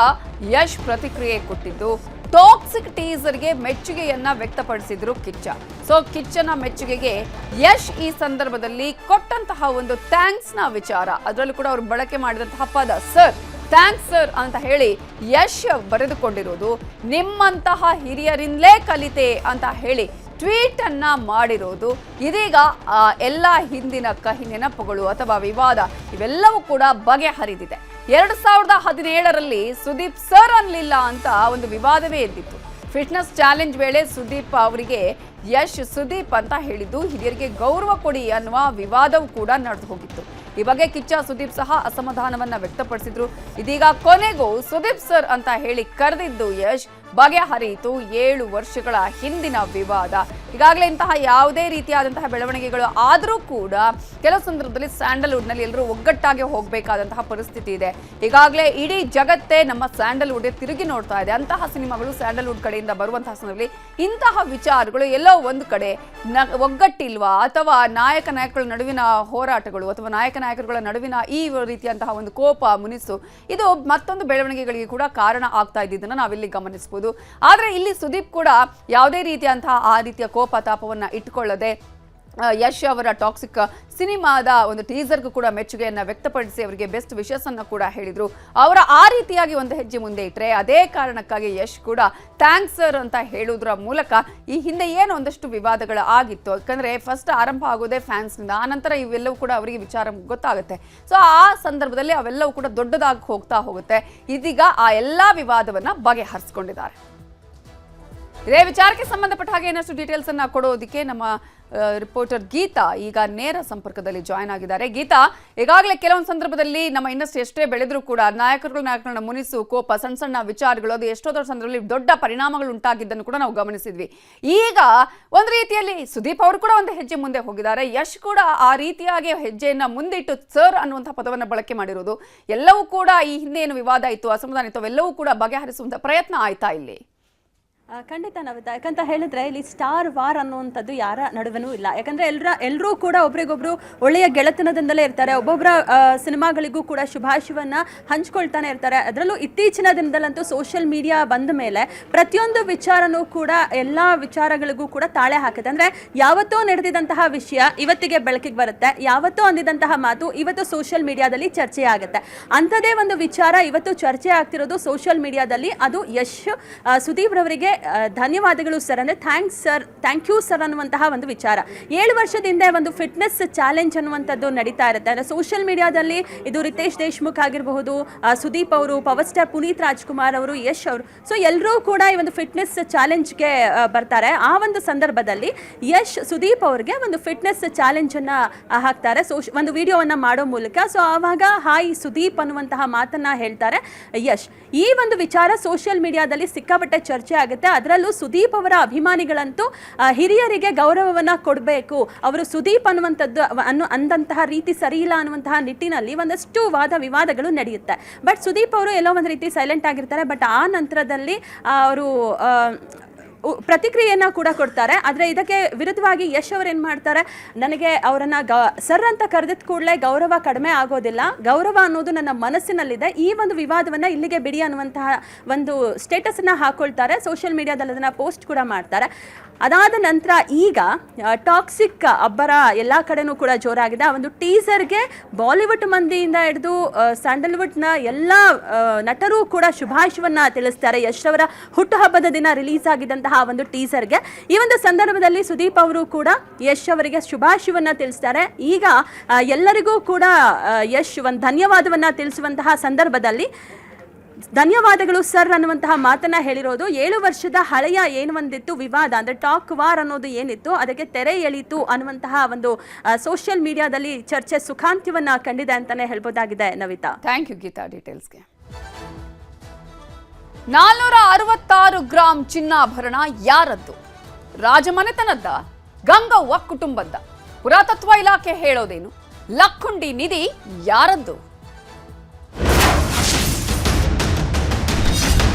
ಯಶ್ ಪ್ರತಿಕ್ರಿಯೆ ಕೊಟ್ಟಿದ್ದು, ಟಾಕ್ಸಿಕ್ ಟೀಸರ್ಗೆ ಮೆಚ್ಚುಗೆಯನ್ನ ವ್ಯಕ್ತಪಡಿಸಿದ್ರು ಕಿಚ್ಚ. ಸೊ ಕಿಚ್ಚನ ಮೆಚ್ಚುಗೆಗೆ ಯಶ್ ಈ ಸಂದರ್ಭದಲ್ಲಿ ಕೊಟ್ಟಂತಹ ಒಂದು ಥ್ಯಾಂಕ್ಸ್ ನ ವಿಚಾರ, ಅದರಲ್ಲೂ ಕೂಡ ಅವರು ಬಳಕೆ ಮಾಡಿದಂತಹ ಪದ ಸರ್, ಥ್ಯಾಂಕ್ಸ್ ಸರ್ ಅಂತ ಹೇಳಿ ಯಶ್ ಬರೆದುಕೊಂಡಿರೋದು ನಿಮ್ಮಂತಹ ಹಿರಿಯರಿಂದಲೇ ಕಲಿತೆ ಅಂತ ಹೇಳಿ ಟ್ವೀಟ್ ಅನ್ನ ಮಾಡಿರೋದು. ಇದೀಗ ಎಲ್ಲ ಹಿಂದಿನ ಕಹಿ ನೆನಪುಗಳು ಅಥವಾ ವಿವಾದ ಇವೆಲ್ಲವೂ ಕೂಡ ಬಗೆಹರಿದಿದೆ. 2017ರಲ್ಲಿ ಸುದೀಪ್ ಸರ್ ಅನ್ಲಿಲ್ಲ ಅಂತ ಒಂದು ವಿವಾದವೇ ಎದ್ದಿತ್ತು. ಫಿಟ್ನೆಸ್ ಚಾಲೆಂಜ್ ವೇಳೆ ಸುದೀಪ್ ಅವರಿಗೆ ಯಶ್ ಸುದೀಪ್ ಅಂತ ಹೇಳಿದ್ದು ಹಿರಿಯರಿಗೆ ಗೌರವ ಕೊಡಿ ಅನ್ನುವ ವಿವಾದವೂ ಕೂಡ ನಡೆದು ಹೋಗಿತ್ತು. ಈ ಬಗ್ಗೆ ಕಿಚ್ಚ ಸುದೀಪ್ ಸಹ ಅಸಮಾಧಾನವನ್ನ ವ್ಯಕ್ತಪಡಿಸಿದ್ರು. ಇದೀಗ ಕೊನೆಗೂ ಸುದೀಪ್ ಸರ್ ಅಂತ ಹೇಳಿ ಕರೆದಿದ್ದು ಯಶ್ ಬಗೆಹರಿಯಿತು. 7 ವರ್ಷಗಳ ಹಿಂದಿನ ವಿವಾದ. ಈಗಾಗಲೇ ಇಂತಹ ಯಾವುದೇ ರೀತಿಯಾದಂತಹ ಬೆಳವಣಿಗೆಗಳು ಆದರೂ ಕೂಡ ಕೆಲವು ಸಂದರ್ಭದಲ್ಲಿ ಸ್ಯಾಂಡಲ್ವುಡ್ನಲ್ಲಿ ಎಲ್ಲರೂ ಒಗ್ಗಟ್ಟಾಗಿ ಹೋಗಬೇಕಾದಂತಹ ಪರಿಸ್ಥಿತಿ ಇದೆ. ಈಗಾಗಲೇ ಇಡೀ ಜಗತ್ತೇ ನಮ್ಮ ಸ್ಯಾಂಡಲ್ವುಡ್ ತಿರುಗಿ ನೋಡ್ತಾ ಇದೆ. ಅಂತಹ ಸಿನಿಮಾಗಳು ಸ್ಯಾಂಡಲ್ವುಡ್ ಕಡೆಯಿಂದ ಬರುವಂತಹ ಸಂದರ್ಭದಲ್ಲಿ ಇಂತಹ ವಿಚಾರಗಳು ಎಲ್ಲೋ ಒಂದು ಕಡೆ ಒಗ್ಗಟ್ಟಿಲ್ವಾ, ಅಥವಾ ನಾಯಕರುಗಳ ನಡುವಿನ ಹೋರಾಟಗಳು ಅಥವಾ ನಾಯಕರುಗಳ ನಡುವಿನ ಈ ರೀತಿಯಂತಹ ಒಂದು ಕೋಪ ಮುನಿಸು ಇದು ಮತ್ತೊಂದು ಬೆಳವಣಿಗೆಗಳಿಗೆ ಕೂಡ ಕಾರಣ ಆಗ್ತಾ ಇದ್ದಿದ್ದನ್ನು ನಾವಿಲ್ಲಿ ಗಮನಿಸಬಹುದು. ಆದ್ರೆ ಇಲ್ಲಿ ಸುದೀಪ್ ಕೂಡ ಯಾವುದೇ ರೀತಿಯಂತಹ ಆ ರೀತಿಯ ಕೋಪ ತಾಪವನ್ನ ಇಟ್ಟುಕೊಳ್ಳದೆ ಯಶ್ ಅವರ ಟಾಕ್ಸಿಕ್ ಸಿನಿಮಾದ ಒಂದು ಟೀಸರ್ಗೂ ಕೂಡ ಮೆಚ್ಚುಗೆಯನ್ನ ವ್ಯಕ್ತಪಡಿಸಿ ಅವರಿಗೆ ಬೆಸ್ಟ್ ವಿಶಸ್ ಅನ್ನ ಕೂಡ ಹೇಳಿದ್ರು. ಅವರ ಆ ರೀತಿಯಾಗಿ ಒಂದು ಹೆಜ್ಜೆ ಮುಂದೆ ಇಟ್ಟರೆ ಅದೇ ಕಾರಣಕ್ಕಾಗಿ ಯಶ್ ಕೂಡ ಥ್ಯಾಂಕ್ಸ್ ಸರ್ ಅಂತ ಹೇಳುವುದರ ಮೂಲಕ ಈ ಹಿಂದೆ ಏನು ಒಂದಷ್ಟು ವಿವಾದಗಳು ಆಗಿತ್ತು, ಯಾಕಂದ್ರೆ ಫಸ್ಟ್ ಆರಂಭ ಆಗೋದೇ ಫ್ಯಾನ್ಸ್ನಿಂದ, ಆನಂತರ ಇವೆಲ್ಲವೂ ಕೂಡ ಅವರಿಗೆ ವಿಚಾರ ಗೊತ್ತಾಗುತ್ತೆ. ಸೊ ಆ ಸಂದರ್ಭದಲ್ಲಿ ಅವೆಲ್ಲವೂ ಕೂಡ ದೊಡ್ಡದಾಗಿ ಹೋಗ್ತಾ ಹೋಗುತ್ತೆ. ಇದೀಗ ಆ ಎಲ್ಲಾ ವಿವಾದವನ್ನ ಬಗೆಹರಿಸಿಕೊಂಡಿದ್ದಾರೆ. ಇದೇ ವಿಚಾರಕ್ಕೆ ಸಂಬಂಧಪಟ್ಟ ಹಾಗೆ ಇನ್ನಷ್ಟು ಡೀಟೇಲ್ಸ್ ಅನ್ನ ಕೊಡೋದಕ್ಕೆ ನಮ್ಮ ರಿಪೋರ್ಟರ್ ಗೀತಾ ಈಗ ನೇರ ಸಂಪರ್ಕದಲ್ಲಿ ಜಾಯ್ನ್ ಆಗಿದ್ದಾರೆ. ಗೀತಾ, ಈಗಾಗಲೇ ಕೆಲವೊಂದು ಸಂದರ್ಭದಲ್ಲಿ ನಮ್ಮ ಇಂಡಸ್ಟ್ರಿ ಎಷ್ಟೇ ಬೆಳೆದರೂ ಕೂಡ ನಾಯಕರುಗಳನ್ನ ಮುನಿಸು ಕೋಪ ಸಣ್ಣ ಸಣ್ಣ ವಿಚಾರಗಳು ಅದು ಎಷ್ಟೋ ದೊಡ್ಡ ಸಂದರ್ಭದಲ್ಲಿ ದೊಡ್ಡ ಪರಿಣಾಮಗಳು ಉಂಟಾಗಿದ್ದನ್ನು ಕೂಡ ನಾವು ಗಮನಿಸಿದ್ವಿ. ಈಗ ಒಂದು ರೀತಿಯಲ್ಲಿ ಸುದೀಪ್ ಅವರು ಕೂಡ ಒಂದು ಹೆಜ್ಜೆ ಮುಂದೆ ಹೋಗಿದ್ದಾರೆ. ಯಶ್ ಕೂಡ ಆ ರೀತಿಯಾಗಿ ಹೆಜ್ಜೆಯನ್ನ ಮುಂದಿಟ್ಟು ಸರ್ ಅನ್ನುವಂಥ ಪದವನ್ನು ಬಳಕೆ ಮಾಡಿರೋದು ಎಲ್ಲವೂ ಕೂಡ ಈ ಹಿಂದೆ ಏನು ವಿವಾದ ಇತ್ತು, ಅಸಮಾಧಾನ ಇತ್ತು, ಅವೆಲ್ಲವೂ ಕೂಡ ಬಗೆಹರಿಸುವಂಥ ಪ್ರಯತ್ನ ಆಯ್ತಾ ಇಲ್ಲಿ? ಖಂಡಿತ ನವಿತಾ, ಯಾಕಂತ ಹೇಳಿದ್ರೆ ಇಲ್ಲಿ ಸ್ಟಾರ್ ವಾರ್ ಅನ್ನುವಂಥದ್ದು ಯಾರ ನಡುವೆನೂ ಇಲ್ಲ. ಯಾಕಂದ್ರೆ ಎಲ್ಲರೂ ಕೂಡ ಒಬ್ರಿಗೊಬ್ರು ಒಳ್ಳೆಯ ಗೆಳೆತನದಿಂದಲೇ ಇರ್ತಾರೆ. ಒಬ್ಬೊಬ್ಬರ ಸಿನಿಮಾಗಳಿಗೂ ಕೂಡ ಶುಭಾಶಯವನ್ನ ಹಂಚ್ಕೊಳ್ತಾನೆ ಇರ್ತಾರೆ. ಅದರಲ್ಲೂ ಇತ್ತೀಚಿನ ದಿನದಲ್ಲಂತೂ ಸೋಷಿಯಲ್ ಮೀಡಿಯಾ ಬಂದ ಮೇಲೆ ಪ್ರತಿಯೊಂದು ವಿಚಾರನೂ ಕೂಡ ಎಲ್ಲ ವಿಚಾರಗಳಿಗೂ ಕೂಡ ತಾಳೆ ಹಾಕುತ್ತೆ. ಅಂದ್ರೆ ಯಾವತ್ತೋ ನಡೆದಿದ್ದಂತಹ ವಿಷಯ ಇವತ್ತಿಗೆ ಬೆಳಕಿಗೆ ಬರುತ್ತೆ, ಯಾವತ್ತೋ ಅಂದಿದಂತಹ ಮಾತು ಇವತ್ತು ಸೋಷಿಯಲ್ ಮೀಡಿಯಾದಲ್ಲಿ ಚರ್ಚೆ ಆಗುತ್ತೆ. ಅಂಥದೇ ಒಂದು ವಿಚಾರ ಇವತ್ತು ಚರ್ಚೆ ಆಗ್ತಿರೋದು ಸೋಷಿಯಲ್ ಮೀಡಿಯಾದಲ್ಲಿ. ಅದು ಯಶ್ ಸುದೀಪ್ ರವರಿಗೆ ಧನ್ಯವಾದಗಳು ಸರ್, ಅಂದರೆ ಥ್ಯಾಂಕ್ ಯು ಸರ್ ಅನ್ನುವಂತಹ ಒಂದು ವಿಚಾರ. 7 ವರ್ಷದಿಂದ ಒಂದು ಫಿಟ್ನೆಸ್ ಚಾಲೆಂಜ್ ಅನ್ನುವಂಥದ್ದು ನಡೀತಾ ಇರುತ್ತೆ. ಅಂದರೆ ಸೋಷಿಯಲ್ ಮೀಡಿಯಾದಲ್ಲಿ ಇದು ರಿತೇಶ್ ದೇಶ್ಮುಖ್ ಆಗಿರಬಹುದು, ಸುದೀಪ್ ಅವರು, ಪವರ್ ಸ್ಟಾರ್ ಪುನೀತ್ ರಾಜ್ಕುಮಾರ್ ಅವರು, ಯಶ್ ಅವರು, ಸೊ ಎಲ್ಲರೂ ಕೂಡ ಈ ಒಂದು ಫಿಟ್ನೆಸ್ ಚಾಲೆಂಜ್ಗೆ ಬರ್ತಾರೆ. ಆ ಒಂದು ಸಂದರ್ಭದಲ್ಲಿ ಯಶ್ ಸುದೀಪ್ ಅವ್ರಿಗೆ ಒಂದು ಫಿಟ್ನೆಸ್ ಚಾಲೆಂಜನ್ನು ಹಾಕ್ತಾರೆ ಒಂದು ವಿಡಿಯೋವನ್ನು ಮಾಡೋ ಮೂಲಕ. ಸೊ ಆವಾಗ ಹಾಯ್ ಸುದೀಪ್ ಅನ್ನುವಂತಹ ಮಾತನ್ನು ಹೇಳ್ತಾರೆ ಯಶ್. ಈ ಒಂದು ವಿಚಾರ ಸೋಷಿಯಲ್ ಮೀಡಿಯಾದಲ್ಲಿ ಸಿಕ್ಕಾಪಟ್ಟೆ ಚರ್ಚೆ ಆಗುತ್ತೆ. ಅದರಲ್ಲೂ ಸುದೀಪ್ ಅವರ ಅಭಿಮಾನಿಗಳಂತೂ ಹಿರಿಯರಿಗೆ ಗೌರವವನ್ನ ಕೊಡಬೇಕು, ಅವರು ಸುದೀಪ್ ಅನ್ನುವಂಥದ್ದು ಅಂದಂತಹ ರೀತಿ ಸರಿ ಇಲ್ಲ ಅನ್ನುವಂತಹ ನಿಟ್ಟಿನಲ್ಲಿ ಒಂದಷ್ಟು ವಾದ ವಿವಾದಗಳು ನಡೆಯುತ್ತೆ. ಬಟ್ ಸುದೀಪ್ ಅವರು ಎಲ್ಲೋ ಒಂದು ರೀತಿ ಸೈಲೆಂಟ್ ಆಗಿರ್ತಾರೆ. ಬಟ್ ಆ ನಂತರದಲ್ಲಿ ಅವರು ಪ್ರತಿಕ್ರಿಯೆಯನ್ನು ಕೂಡ ಕೊಡ್ತಾರೆ. ಆದರೆ ಇದಕ್ಕೆ ವಿರುದ್ಧವಾಗಿ ಯಶ್ ಅವರು ಏನು ಮಾಡ್ತಾರೆ, ನನಗೆ ಅವರನ್ನು ಸರ್ ಅಂತ ಕರೆದಿದ್ದ ಕೂಡಲೇ ಗೌರವ ಕಡಿಮೆ ಆಗೋದಿಲ್ಲ, ಗೌರವ ಅನ್ನೋದು ನನ್ನ ಮನಸ್ಸಿನಲ್ಲಿದೆ, ಈ ಒಂದು ವಿವಾದವನ್ನು ಇಲ್ಲಿಗೆ ಬಿಡಿ ಅನ್ನುವಂತಹ ಒಂದು ಸ್ಟೇಟಸನ್ನು ಹಾಕೊಳ್ತಾರೆ. ಸೋಷಿಯಲ್ ಮೀಡಿಯಾದಲ್ಲಿ ಅದನ್ನು ಪೋಸ್ಟ್ ಕೂಡ ಮಾಡ್ತಾರೆ. ಅದಾದ ನಂತರ ಈಗ ಟಾಕ್ಸಿಕ್ ಅಬ್ಬರ ಎಲ್ಲ ಕಡೆನೂ ಕೂಡ ಜೋರಾಗಿದೆ. ಆ ಒಂದು ಟೀಸರ್ಗೆ ಬಾಲಿವುಡ್ ಮಂದಿಯಿಂದ ಹಿಡಿದು ಸ್ಯಾಂಡಲ್ವುಡ್ನ ಎಲ್ಲ ನಟರು ಕೂಡ ಶುಭಾಶಯವನ್ನು ತಿಳಿಸ್ತಾರೆ. ಯಶ್ ಅವರ ಹುಟ್ಟುಹಬ್ಬದ ದಿನ ರಿಲೀಸ್ ಆಗಿದ್ದಂತಹ ಒಂದು ಟೀಸರ್ಗೆ ಈ ಒಂದು ಸಂದರ್ಭದಲ್ಲಿ ಸುದೀಪ್ ಅವರು ಕೂಡ ಯಶ್ ಅವರಿಗೆ ಶುಭಾಶಯವನ್ನು ತಿಳಿಸ್ತಾರೆ. ಈಗ ಎಲ್ಲರಿಗೂ ಕೂಡ ಯಶ್ ಒಂದು ಧನ್ಯವಾದವನ್ನು ತಿಳಿಸುವಂತಹ ಸಂದರ್ಭದಲ್ಲಿ ಧನ್ಯವಾದಗಳು ಸರ್ ಅನ್ನುವಂತಹ ಮಾತನ್ನ ಹೇಳಿರೋದು. 7 ವರ್ಷದ ಹಳೆಯ ಏನು ಒಂದಿತ್ತು ವಿವಾದ, ಅಂದ್ರೆ ಟಾಕ್ ವಾರ್ ಅನ್ನೋದು ಏನಿತ್ತು ಅದಕ್ಕೆ ತೆರೆ ಎಳೀತು ಅನ್ನುವಂತಹ ಒಂದು ಸೋಷಿಯಲ್ ಮೀಡಿಯಾದಲ್ಲಿ ಚರ್ಚೆ ಸುಖಾಂತ್ಯವನ್ನ ಕಂಡಿದೆ ಅಂತಾನೆ ಹೇಳ್ಬೋದಾಗಿದೆ. ನವಿತಾ, ಥ್ಯಾಂಕ್ ಯು ಗೀತಾ ಡೀಟೇಲ್ಸ್ಗೆ. 466 ಗ್ರಾಂ ಚಿನ್ನಾಭರಣ ಯಾರದ್ದು? ರಾಜಮನೆತನದ, ಗಂಗವ್ವ ಕುಟುಂಬದ? ಪುರಾತತ್ವ ಇಲಾಖೆ ಹೇಳೋದೇನು? ಲಕ್ಕುಂಡಿ ನಿಧಿ ಯಾರದ್ದು?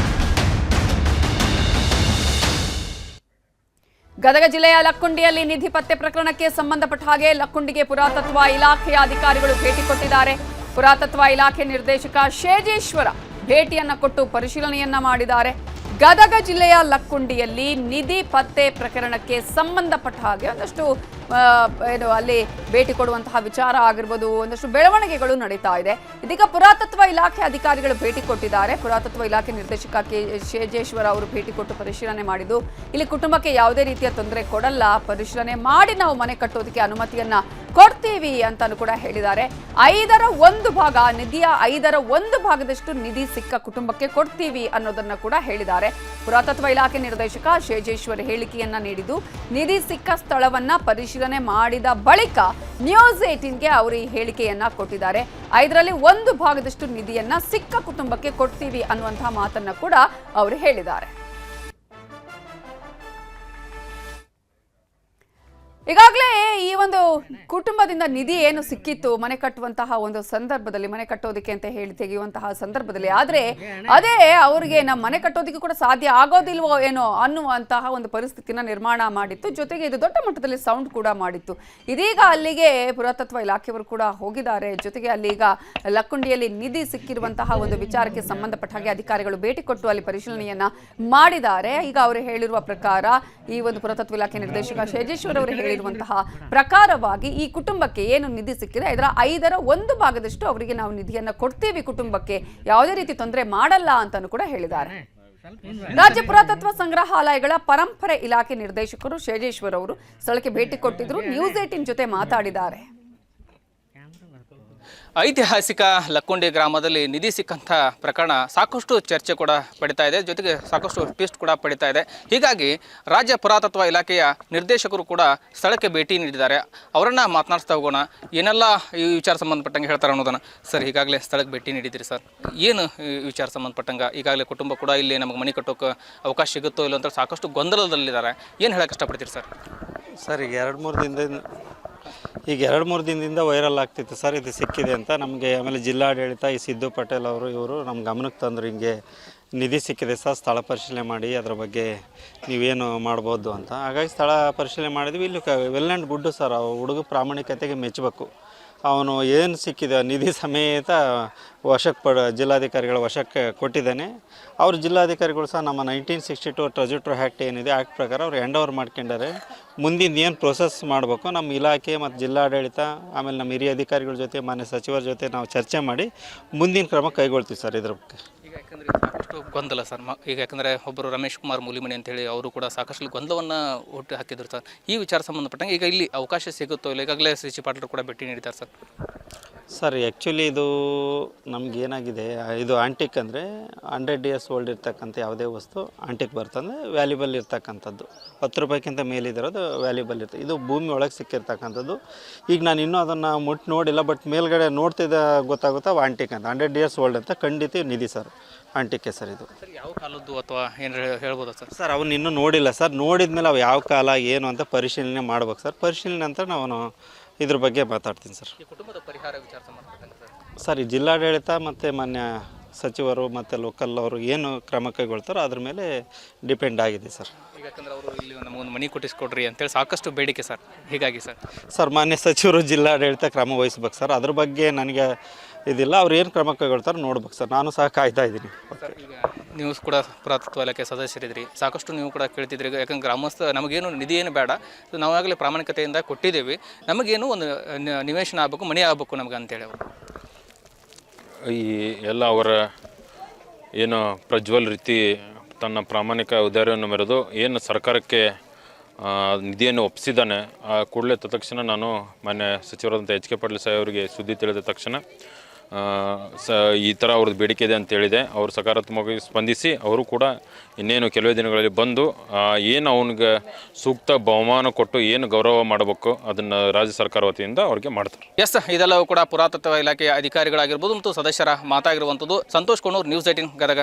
ಗದಗ ಜಿಲ್ಲೆಯ ಲಕ್ಕುಂಡಿಯಲ್ಲಿ ನಿಧಿ ಪತ್ತೆ ಪ್ರಕರಣಕ್ಕೆ ಸಂಬಂಧಪಟ್ಟ ಹಾಗೆ ಲಕ್ಕುಂಡಿಗೆ ಪುರಾತತ್ವ ಇಲಾಖೆಯ ಅಧಿಕಾರಿಗಳು ಭೇಟಿ ಕೊಟ್ಟಿದ್ದಾರೆ. ಪುರಾತತ್ವ ಇಲಾಖೆ ನಿರ್ದೇಶಕ ಶೇಜೇಶ್ವರ ಭೇಟಿಯನ್ನ ಕೊಟ್ಟು ಪರಿಶೀಲನೆಯನ್ನ ಮಾಡಿದ್ದಾರೆ. ಗದಗ ಜಿಲ್ಲೆಯ ಲಕ್ಕುಂಡಿಯಲ್ಲಿ ನಿಧಿ ಪತ್ತೆ ಪ್ರಕರಣಕ್ಕೆ ಸಂಬಂಧಪಟ್ಟ ಹಾಗೆ ಒಂದಷ್ಟು ಏನು ಅಲ್ಲಿ ಭೇಟಿ ಕೊಡುವಂತಹ ವಿಚಾರ ಆಗಿರ್ಬೋದು, ಒಂದಷ್ಟು ಬೆಳವಣಿಗೆಗಳು ನಡೀತಾ ಇದೆ. ಇದೀಗ ಪುರಾತತ್ವ ಇಲಾಖೆ ಅಧಿಕಾರಿಗಳು ಭೇಟಿ ಕೊಟ್ಟಿದ್ದಾರೆ. ಪುರಾತತ್ವ ಇಲಾಖೆ ನಿರ್ದೇಶಕ ಕೆ ಶೇಜೇಶ್ವರ ಅವರು ಭೇಟಿ ಕೊಟ್ಟು ಪರಿಶೀಲನೆ ಮಾಡಿದ್ದು, ಇಲ್ಲಿ ಕುಟುಂಬಕ್ಕೆ ಯಾವುದೇ ರೀತಿಯ ತೊಂದರೆ ಕೊಡಲ್ಲ, ಪರಿಶೀಲನೆ ಮಾಡಿ ನಾವು ಮನೆ ಕಟ್ಟೋದಕ್ಕೆ ಅನುಮತಿಯನ್ನ ಕೊಡ್ತೀವಿ ಅಂತಾನು ಕೂಡ ಹೇಳಿದ್ದಾರೆ. 1/5 ಭಾಗ ನಿಧಿಯ 1/5 ಭಾಗದಷ್ಟು ನಿಧಿ ಸಿಕ್ಕ ಕುಟುಂಬಕ್ಕೆ ಕೊಡ್ತೀವಿ ಅನ್ನೋದನ್ನ ಕೂಡ ಹೇಳಿದ್ದಾರೆ. ಪುರಾತತ್ವ ಇಲಾಖೆ ನಿರ್ದೇಶಕ ಶೇಜೇಶ್ವರ್ ಹೇಳಿಕೆಯನ್ನ ನೀಡಿದ್ದು, ನಿಧಿ ಸಿಕ್ಕ ಸ್ಥಳವನ್ನ ಪರಿಶೀಲನೆ ಮಾಡಿದ ಬಳಿಕ ನ್ಯೂಸ್ 18ಗೆ ಅವರು ಈ ಹೇಳಿಕೆಯನ್ನ ಕೊಟ್ಟಿದ್ದಾರೆ. 1/5 ಭಾಗದಷ್ಟು ನಿಧಿಯನ್ನ ಸಿಕ್ಕ ಕುಟುಂಬಕ್ಕೆ ಕೊಡ್ತೀವಿ ಅನ್ನುವಂತಹ ಮಾತನ್ನ ಕೂಡ ಅವರು ಹೇಳಿದ್ದಾರೆ. ಈಗಾಗಲೇ ಈ ಒಂದು ಕುಟುಂಬದಿಂದ ನಿಧಿ ಏನು ಸಿಕ್ಕಿತ್ತು ಮನೆ ಕಟ್ಟುವಂತಹ ಒಂದು ಸಂದರ್ಭದಲ್ಲಿ, ಮನೆ ಕಟ್ಟೋದಕ್ಕೆ ಅಂತ ಹೇಳಿ ತೆಗೆಯುವಂತಹ ಸಂದರ್ಭದಲ್ಲಿ, ಆದ್ರೆ ಅದೇ ಅವರಿಗೆ ನಮ್ಮ ಮನೆ ಕಟ್ಟೋದಕ್ಕೆ ಕೂಡ ಸಾಧ್ಯ ಆಗೋದಿಲ್ವೋ ಏನೋ ಅನ್ನುವಂತಹ ಒಂದು ಪರಿಸ್ಥಿತಿನ ನಿರ್ಮಾಣ ಮಾಡಿತ್ತು. ಜೊತೆಗೆ ಇದು ದೊಡ್ಡ ಮಟ್ಟದಲ್ಲಿ ಸೌಂಡ್ ಕೂಡ ಮಾಡಿತ್ತು. ಇದೀಗ ಅಲ್ಲಿಗೆ ಪುರಾತತ್ವ ಇಲಾಖೆಯವರು ಕೂಡ ಹೋಗಿದ್ದಾರೆ. ಜೊತೆಗೆ ಅಲ್ಲಿಗ ಲಕ್ಕುಂಡಿಯಲ್ಲಿ ನಿಧಿ ಸಿಕ್ಕಿರುವಂತಹ ಒಂದು ವಿಚಾರಕ್ಕೆ ಸಂಬಂಧಪಟ್ಟ ಹಾಗೆ ಅಧಿಕಾರಿಗಳು ಭೇಟಿ ಕೊಟ್ಟು ಅಲ್ಲಿ ಪರಿಶೀಲನೆಯನ್ನ ಮಾಡಿದ್ದಾರೆ. ಈಗ ಅವರು ಹೇಳಿರುವ ಪ್ರಕಾರ, ಈ ಒಂದು ಪುರಾತತ್ವ ಇಲಾಖೆ ನಿರ್ದೇಶಕ ಶೇಜೇಶ್ವರ್ ಅವರು ಹೇಳಿರುವಂತಹ ಪ್ರಕಾರವಾಗಿ ಈ ಕುಟುಂಬಕ್ಕೆ ಏನು ನಿಧಿ ಸಿಕ್ಕಿದೆ ಇದರ 1/5 ಭಾಗದಷ್ಟು ಅವರಿಗೆ ನಾವು ನಿಧಿಯನ್ನ ಕೊಡ್ತೀವಿ, ಕುಟುಂಬಕ್ಕೆ ಯಾವುದೇ ರೀತಿ ತೊಂದರೆ ಮಾಡಲ್ಲ ಅಂತಾನು ಕೂಡ ಹೇಳಿದ್ದಾರೆ. ರಾಜ್ಯ ಪುರಾತತ್ವ ಸಂಗ್ರಹಾಲಯಗಳ ಪರಂಪರೆ ಇಲಾಖೆ ನಿರ್ದೇಶಕರು ಶೇಜೇಶ್ವರ್ ಅವರು ಸ್ಥಳಕ್ಕೆ ಭೇಟಿ ಕೊಟ್ಟಿದ್ರು. ನ್ಯೂಸ್ 18 ಜೊತೆ ಮಾತಾಡಿದ್ದಾರೆ. ಐತಿಹಾಸಿಕ ಲಕ್ಕುಂಡಿ ಗ್ರಾಮದಲ್ಲಿ ನಿಧಿ ಸಿಕ್ಕಂಥ ಪ್ರಕರಣ ಸಾಕಷ್ಟು ಚರ್ಚೆ ಕೂಡ ಪಡಿತಾ ಇದೆ, ಜೊತೆಗೆ ಸಾಕಷ್ಟು ಟ್ವಿಸ್ಟ್ ಕೂಡ ಪಡಿತಾ ಇದೆ. ಹೀಗಾಗಿ ರಾಜ್ಯ ಪುರಾತತ್ವ ಇಲಾಖೆಯ ನಿರ್ದೇಶಕರು ಕೂಡ ಸ್ಥಳಕ್ಕೆ ಭೇಟಿ ನೀಡಿದ್ದಾರೆ. ಅವರನ್ನು ಮಾತನಾಡಿಸ್ತಾ ಹೋಗೋಣ, ಏನೆಲ್ಲ ಈ ವಿಚಾರ ಸಂಬಂಧಪಟ್ಟಂಗೆ ಹೇಳ್ತಾರೆ ಅನ್ನೋದನ್ನು. ಸರ್, ಈಗಾಗಲೇ ಸ್ಥಳಕ್ಕೆ ಭೇಟಿ ನೀಡಿದ್ದೀರಿ ಸರ್, ಏನು ಈ ವಿಚಾರ ಸಂಬಂಧಪಟ್ಟಂಗೆ? ಈಗಾಗಲೇ ಕುಟುಂಬ ಕೂಡ ಇಲ್ಲಿ ನಮಗೆ ಮನೆ ಕಟ್ಟೋಕೆ ಅವಕಾಶ ಸಿಗುತ್ತೋ ಇಲ್ಲ ಅಂತ ಸಾಕಷ್ಟು ಗೊಂದಲದಲ್ಲಿದ್ದಾರೆ. ಏನು ಹೇಳಕ್ಕೆ ಇಷ್ಟಪಡ್ತೀರಿ ಸರ್? ಸರ್, ಈಗ 2-3 ದಿನದಿಂದ ವೈರಲ್ ಆಗ್ತಿತ್ತು ಸರ್, ಇದು ಸಿಕ್ಕಿದೆ ಅಂತ ನಮಗೆ. ಆಮೇಲೆ ಜಿಲ್ಲಾಡಳಿತ ಈ ಸಿದ್ದು ಪಟೇಲ್ ಅವರು ಇವರು ನಮ್ಮ ಗಮನಕ್ಕೆ ತಂದರು, ಹಿಂಗೆ ನಿಧಿ ಸಿಕ್ಕಿದೆ ಸರ್, ಸ್ಥಳ ಪರಿಶೀಲನೆ ಮಾಡಿ ಅದರ ಬಗ್ಗೆ ನೀವೇನು ಮಾಡ್ಬೋದು ಅಂತ. ಹಾಗಾಗಿ ಸ್ಥಳ ಪರಿಶೀಲನೆ ಮಾಡಿದ್ವಿ. ಇಲ್ಲಿ ವೆಲ್ ಆ್ಯಂಡ್ ಗುಡ್ ಸರ್, ಆ ಹುಡುಗ ಪ್ರಾಮಾಣಿಕತೆಗೆ ಮೆಚ್ಚಬೇಕು. ಅವನು ಏನು ಸಿಕ್ಕಿದೆ ನಿಧಿ ಸಮೇತ ಜಿಲ್ಲಾಧಿಕಾರಿಗಳ ವಶಕ್ಕೆ ಕೊಟ್ಟಿದ್ದಾನೆ. ಅವರು ಜಿಲ್ಲಾಧಿಕಾರಿಗಳು ಸಹ ನಮ್ಮ 1962 ಟ್ರೆಜರ್ ಆ್ಯಕ್ಟ್ ಏನಿದೆ ಆ್ಯಕ್ಟ್ ಪ್ರಕಾರ ಅವ್ರು ಹ್ಯಾಂಡ್ ಓವರ್ ಮಾಡ್ಕೊಂಡಾರೆ. ಮುಂದಿನ ಏನು ಪ್ರೊಸೆಸ್ ಮಾಡಬೇಕು ನಮ್ಮ ಇಲಾಖೆ ಮತ್ತು ಜಿಲ್ಲಾಡಳಿತ ಆಮೇಲೆ ನಮ್ಮ ಹಿರಿಯ ಅಧಿಕಾರಿಗಳ ಜೊತೆ ಮಾನ್ಯ ಸಚಿವರ ಜೊತೆ ನಾವು ಚರ್ಚೆ ಮಾಡಿ ಮುಂದಿನ ಕ್ರಮ ಕೈಗೊಳ್ತೀವಿ ಸರ್ ಇದ್ರ ಬಗ್ಗೆ. ಈಗ ಯಾಕಂದರೆ ಸಾಕಷ್ಟು ಗೊಂದಲ ಸರ್, ಈಗ ಯಾಕಂದರೆ ಒಬ್ಬರು ರಮೇಶ್ ಕುಮಾರ್ ಮೂಲಿಮಣಿ ಅಂತೇಳಿ ಅವರು ಕೂಡ ಸಾಕಷ್ಟು ಗೊಂದಲವನ್ನು ಹುಟ್ಟು ಹಾಕಿದ್ರು ಸರ್. ಈ ವಿಚಾರ ಸಂಬಂಧಪಟ್ಟಂಗೆ ಈಗ ಇಲ್ಲಿ ಅವಕಾಶ ಸಿಗುತ್ತೋ ಇಲ್ಲ? ಈಗಾಗಲೇ ಸಿ ಪಾಟೀಲ್ ಕೂಡ ಭೇಟಿ ನೀಡಿದ್ದಾರೆ ಸರ್. ಸರ್, ಆ್ಯಕ್ಚುಲಿ ಇದು ನಮಗೇನಾಗಿದೆ, ಇದು ಆಂಟಿಕ್ ಅಂದರೆ 100 years ಓಲ್ಡ್ ಇರ್ತಕ್ಕಂಥ ಯಾವುದೇ ವಸ್ತು ಆಂಟಿಕ್ ಬರ್ತಂದರೆ ವ್ಯಾಲ್ಯೂಬಲ್ ಇರ್ತಕ್ಕಂಥದ್ದು. 10 ರೂಪಾಯಿಗಿಂತ ಮೇಲಿದಿರೋದು ವ್ಯಾಲ್ಯೂಬಲ್ ಇರ್ತದೆ. ಇದು ಭೂಮಿ ಒಳಗೆ ಸಿಕ್ಕಿರ್ತಕ್ಕಂಥದ್ದು. ಈಗ ನಾನು ಇನ್ನೂ ಅದನ್ನು ಮುಟ್ಟು ನೋಡಿಲ್ಲ, ಬಟ್ ಮೇಲ್ಗಡೆ ನೋಡ್ತಿದ್ದ ಗೊತ್ತಾಗುತ್ತಾ ಆಂಟಿಕ್ ಅಂತ 100 years ಓಲ್ಡ್ ಅಂತ ಖಂಡಿತ ನಿಧಿ ಸರ್, ಆಂಟಿಕ್ಕೆ ಸರ್. ಇದು ಯಾವ ಕಾಲದ್ದು ಅಥವಾ ಏನು ಹೇಳ್ಬೋದಾ ಸರ್? ಸರ್, ಅವನು ಇನ್ನೂ ನೋಡಿಲ್ಲ ಸರ್. ನೋಡಿದ ಮೇಲೆ ಅವು ಯಾವ ಕಾಲ ಏನು ಅಂತ ಪರಿಶೀಲನೆ ಮಾಡ್ಬೇಕು ಸರ್. ಪರಿಶೀಲನೆ ನಂತರ ನಾನು ಇದ್ರ ಬಗ್ಗೆ ಮಾತಾಡ್ತೀನಿ ಸರ್. ಕುಟುಂಬದ ಪರಿಹಾರ ವಿಚಾರ ಸಂಬಂಧಪಟ್ಟಂಗೆ ಸರ್, ಈ ಜಿಲ್ಲಾಡಳಿತ ಮತ್ತು ಮಾನ್ಯ ಸಚಿವರು ಮತ್ತು ಲೋಕಲ್ ಅವರು ಏನು ಕ್ರಮ ಕೈಗೊಳ್ತಾರೋ ಅದ್ರ ಮೇಲೆ ಡಿಪೆಂಡ್ ಆಗಿದೆ ಸರ್. ಈಗ ಯಾಕಂದ್ರೆ ಅವರು ಇಲ್ಲಿ ನಮಗೊಂದು ಮನೆ ಕೊಟ್ಟಿಸ್ಕೊಡ್ರಿ ಅಂತೇಳಿ ಸಾಕಷ್ಟು ಬೇಡಿಕೆ ಸರ್. ಹೀಗಾಗಿ ಸರ್ ಮಾನ್ಯ ಸಚಿವರು ಜಿಲ್ಲಾಡಳಿತ ಕ್ರಮ ವಹಿಸ್ಬೇಕು ಸರ್. ಅದ್ರ ಬಗ್ಗೆ ನನಗೆ ಇದಿಲ್ಲ, ಅವ್ರು ಏನು ಕ್ರಮ ಕೈಗೊಳ್ತಾರೆ ನೋಡ್ಬೇಕು ಸರ್. ನಾನು ಸಹ ಕಾಯ್ತಾ ಇದ್ದೀನಿ. ಈಗ ನೀವು ಕೂಡ ಪುರಾತತ್ವ ಇಲಾಖೆ ಸದಸ್ಯರಿದ್ರಿ, ಸಾಕಷ್ಟು ನೀವು ಕೂಡ ಕೇಳ್ತಿದ್ರಿ. ಯಾಕಂದ್ರೆ ಗ್ರಾಮಸ್ಥ ನಮಗೇನು ನಿಧಿ ಏನು ಬೇಡ, ನಾವಾಗಲೇ ಪ್ರಾಮಾಣಿಕತೆಯಿಂದ ಕೊಟ್ಟಿದ್ದೇವೆ, ನಮಗೇನು ಒಂದು ನಿವೇಶನ ಆಗಬೇಕು, ಮನೆ ಆಗಬೇಕು ನಮ್ಗೆ ಅಂತೇಳಿ ಅವರು ಈ ಎಲ್ಲ ಅವರ ಏನು ಪ್ರಜ್ವಲ್ ರೀತಿ ತನ್ನ ಪ್ರಾಮಾಣಿಕ ಉದಾರವನ್ನು ಮೆರೆದು ಏನು ಸರ್ಕಾರಕ್ಕೆ ನಿಧಿಯನ್ನು ಒಪ್ಪಿಸಿದ್ದಾನೆ, ಆ ಕೂಡಲೇ ತಕ್ಷಣ ನಾನು ಮಾನ್ಯ ಸಚಿವರಾದಂಥ ಎಚ್ ಕೆ ಪಾಟೀಲ್ ಸಾಹೇಬ್ ಅವರಿಗೆ ಸುದ್ದಿ ತಿಳಿದ ತಕ್ಷಣ ಈ ಥರ ಅವ್ರದ್ದು ಬೇಡಿಕೆ ಇದೆ ಅಂತ ಹೇಳಿದೆ. ಅವರು ಸಕಾರಾತ್ಮಕವಾಗಿ ಸ್ಪಂದಿಸಿ ಅವರು ಕೂಡ ಇನ್ನೇನು ಕೆಲವೇ ದಿನಗಳಲ್ಲಿ ಬಂದು ಏನು ಅವನಿಗೆ ಸೂಕ್ತ ಬಹುಮಾನ ಕೊಟ್ಟು ಏನು ಗೌರವ ಮಾಡಬೇಕು ಅದನ್ನು ರಾಜ್ಯ ಸರ್ಕಾರ ವತಿಯಿಂದ ಅವ್ರಿಗೆ ಮಾಡ್ತಾರೆ. ಎಸ್, ಇದೆಲ್ಲವೂ ಕೂಡ ಪುರಾತತ್ವ ಇಲಾಖೆಯ ಅಧಿಕಾರಿಗಳಾಗಿರ್ಬೋದು ಮತ್ತು ಸದಸ್ಯರ ಮಾತಾಗಿರುವಂಥದ್ದು. ಸಂತೋಷ್ ಕೊಣ್ಣೂರು, ನ್ಯೂಸ್ 18 ಗದಗ.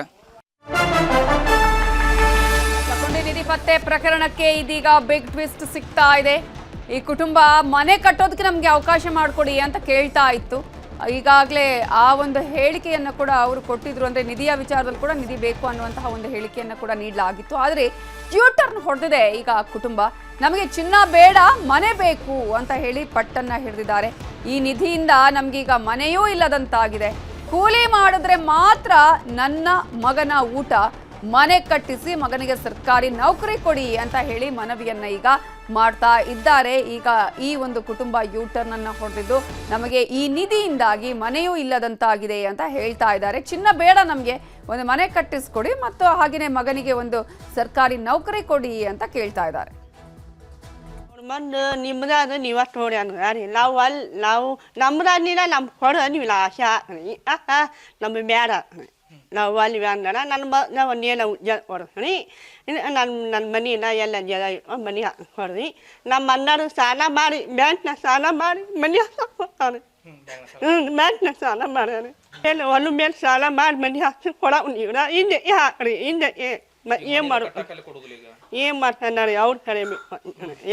ನಿಧಿ ಪತ್ತೆ ಪ್ರಕರಣಕ್ಕೆ ಇದೀಗ ಬಿಗ್ ಟ್ವಿಸ್ಟ್ ಸಿಗ್ತಾ ಇದೆ. ಈ ಕುಟುಂಬ ಮನೆ ಕಟ್ಟೋದಕ್ಕೆ ನಮಗೆ ಅವಕಾಶ ಮಾಡಿಕೊಡಿ ಅಂತ ಕೇಳ್ತಾ ಇತ್ತು. ಈಗಾಗಲೇ ಆ ಒಂದು ಹೇಳಿಕೆಯನ್ನು ಕೂಡ ಅವರು ಕೊಟ್ಟಿದ್ರು. ಅಂದರೆ ನಿಧಿಯ ವಿಚಾರದಲ್ಲಿ ಕೂಡ ನಿಧಿ ಬೇಕು ಅನ್ನುವಂತಹ ಒಂದು ಹೇಳಿಕೆಯನ್ನು ಕೂಡ ನೀಡಲಾಗಿತ್ತು. ಆದರೆ ಟ್ಯೂಟರ್ನ್ ಹೊಡೆದಿದೆ ಈಗ ಕುಟುಂಬ. ನಮಗೆ ಚಿನ್ನ ಬೇಡ, ಮನೆ ಬೇಕು ಅಂತ ಹೇಳಿ ಪಟ್ಟನ್ನು ಹಿಡಿದಿದ್ದಾರೆ. ಈ ನಿಧಿಯಿಂದ ನಮಗೀಗ ಮನೆಯೂ ಇಲ್ಲದಂತಾಗಿದೆ. ಕೂಲಿ ಮಾಡಿದ್ರೆ ಮಾತ್ರ ನನ್ನ ಮಗನ ಊಟ, ಮನೆ ಕಟ್ಟಿಸಿ ಮಗನಿಗೆ ಸರ್ಕಾರಿ ನೌಕರಿ ಕೊಡಿ ಅಂತ ಹೇಳಿ ಮನವಿಯನ್ನ ಈಗ ಮಾಡ್ತಾ ಇದ್ದಾರೆ. ಈಗ ಈ ಒಂದು ಕುಟುಂಬ ಯೂಟರ್ನ್ ಅನ್ನ ಹೊಡೆದಿದ್ದು ನಮಗೆ ಈ ನಿಧಿಯಿಂದಾಗಿ ಮನೆಯೂ ಇಲ್ಲದಂತಾಗಿದೆ ಅಂತ ಹೇಳ್ತಾ ಇದ್ದಾರೆ. ಚಿನ್ನ ಬೇಡ, ನಮಗೆ ಒಂದು ಮನೆ ಕಟ್ಟಿಸ್ಕೊಡಿ ಮತ್ತು ಹಾಗೆಯೇ ಮಗನಿಗೆ ಒಂದು ಸರ್ಕಾರಿ ನೌಕರಿ ಕೊಡಿ ಅಂತ ಕೇಳ್ತಾ ಇದ್ದಾರೆ. ಬಂದು ನಿಮ್ಮದಾದ ನೀವ ನೋಡಿ ಅನ್ರಿ ನಾವು ನಮ್ದಾದ್ನಿಲ್ಲ ನಮ್ಗೆ ಕೊಡು ನೀವು ಆಶಾ ನಮ್ಗೆ ಬೇಡ ನಾವು ಅಲ್ಲಿ ಅಂದಣ ನನ್ನ ಒಂದೇನು ಉದ್ಯೋಗ ಕೊಡ್ತೀನಿ ನನ್ನ ಮನಿನ ಎಲ್ಲ ಜನ ಮನೆ ಕೊಡ್ರಿ ನಮ್ಮ ಅಣ್ಣರು ಸಾಲ ಮಾಡಿ ಬ್ಯಾಂಕ್ನ ಸಾಲ ಮಾಡಿ ಮನೆ ಹಾಕ್ತಾರೆ. ಬ್ಯಾಂಕ್ನ ಸಾಲ ಮಾಡ್ಯಾರಿ ಎಲ್ಲ ಹೊಲ ಮೇಲೆ ಸಾಲ ಮಾಡಿ ಮನೆ ಹಾಕಿ ಕೊಡವು ನೀವು ಹಿಂದೆ ಹಾಕ್ರಿ ಹಿಂದೆ ಏನು ಮಾಡು ಏನು ಮಾಡ್ತಾನೆ ಅವ್ರ ಕಡೆ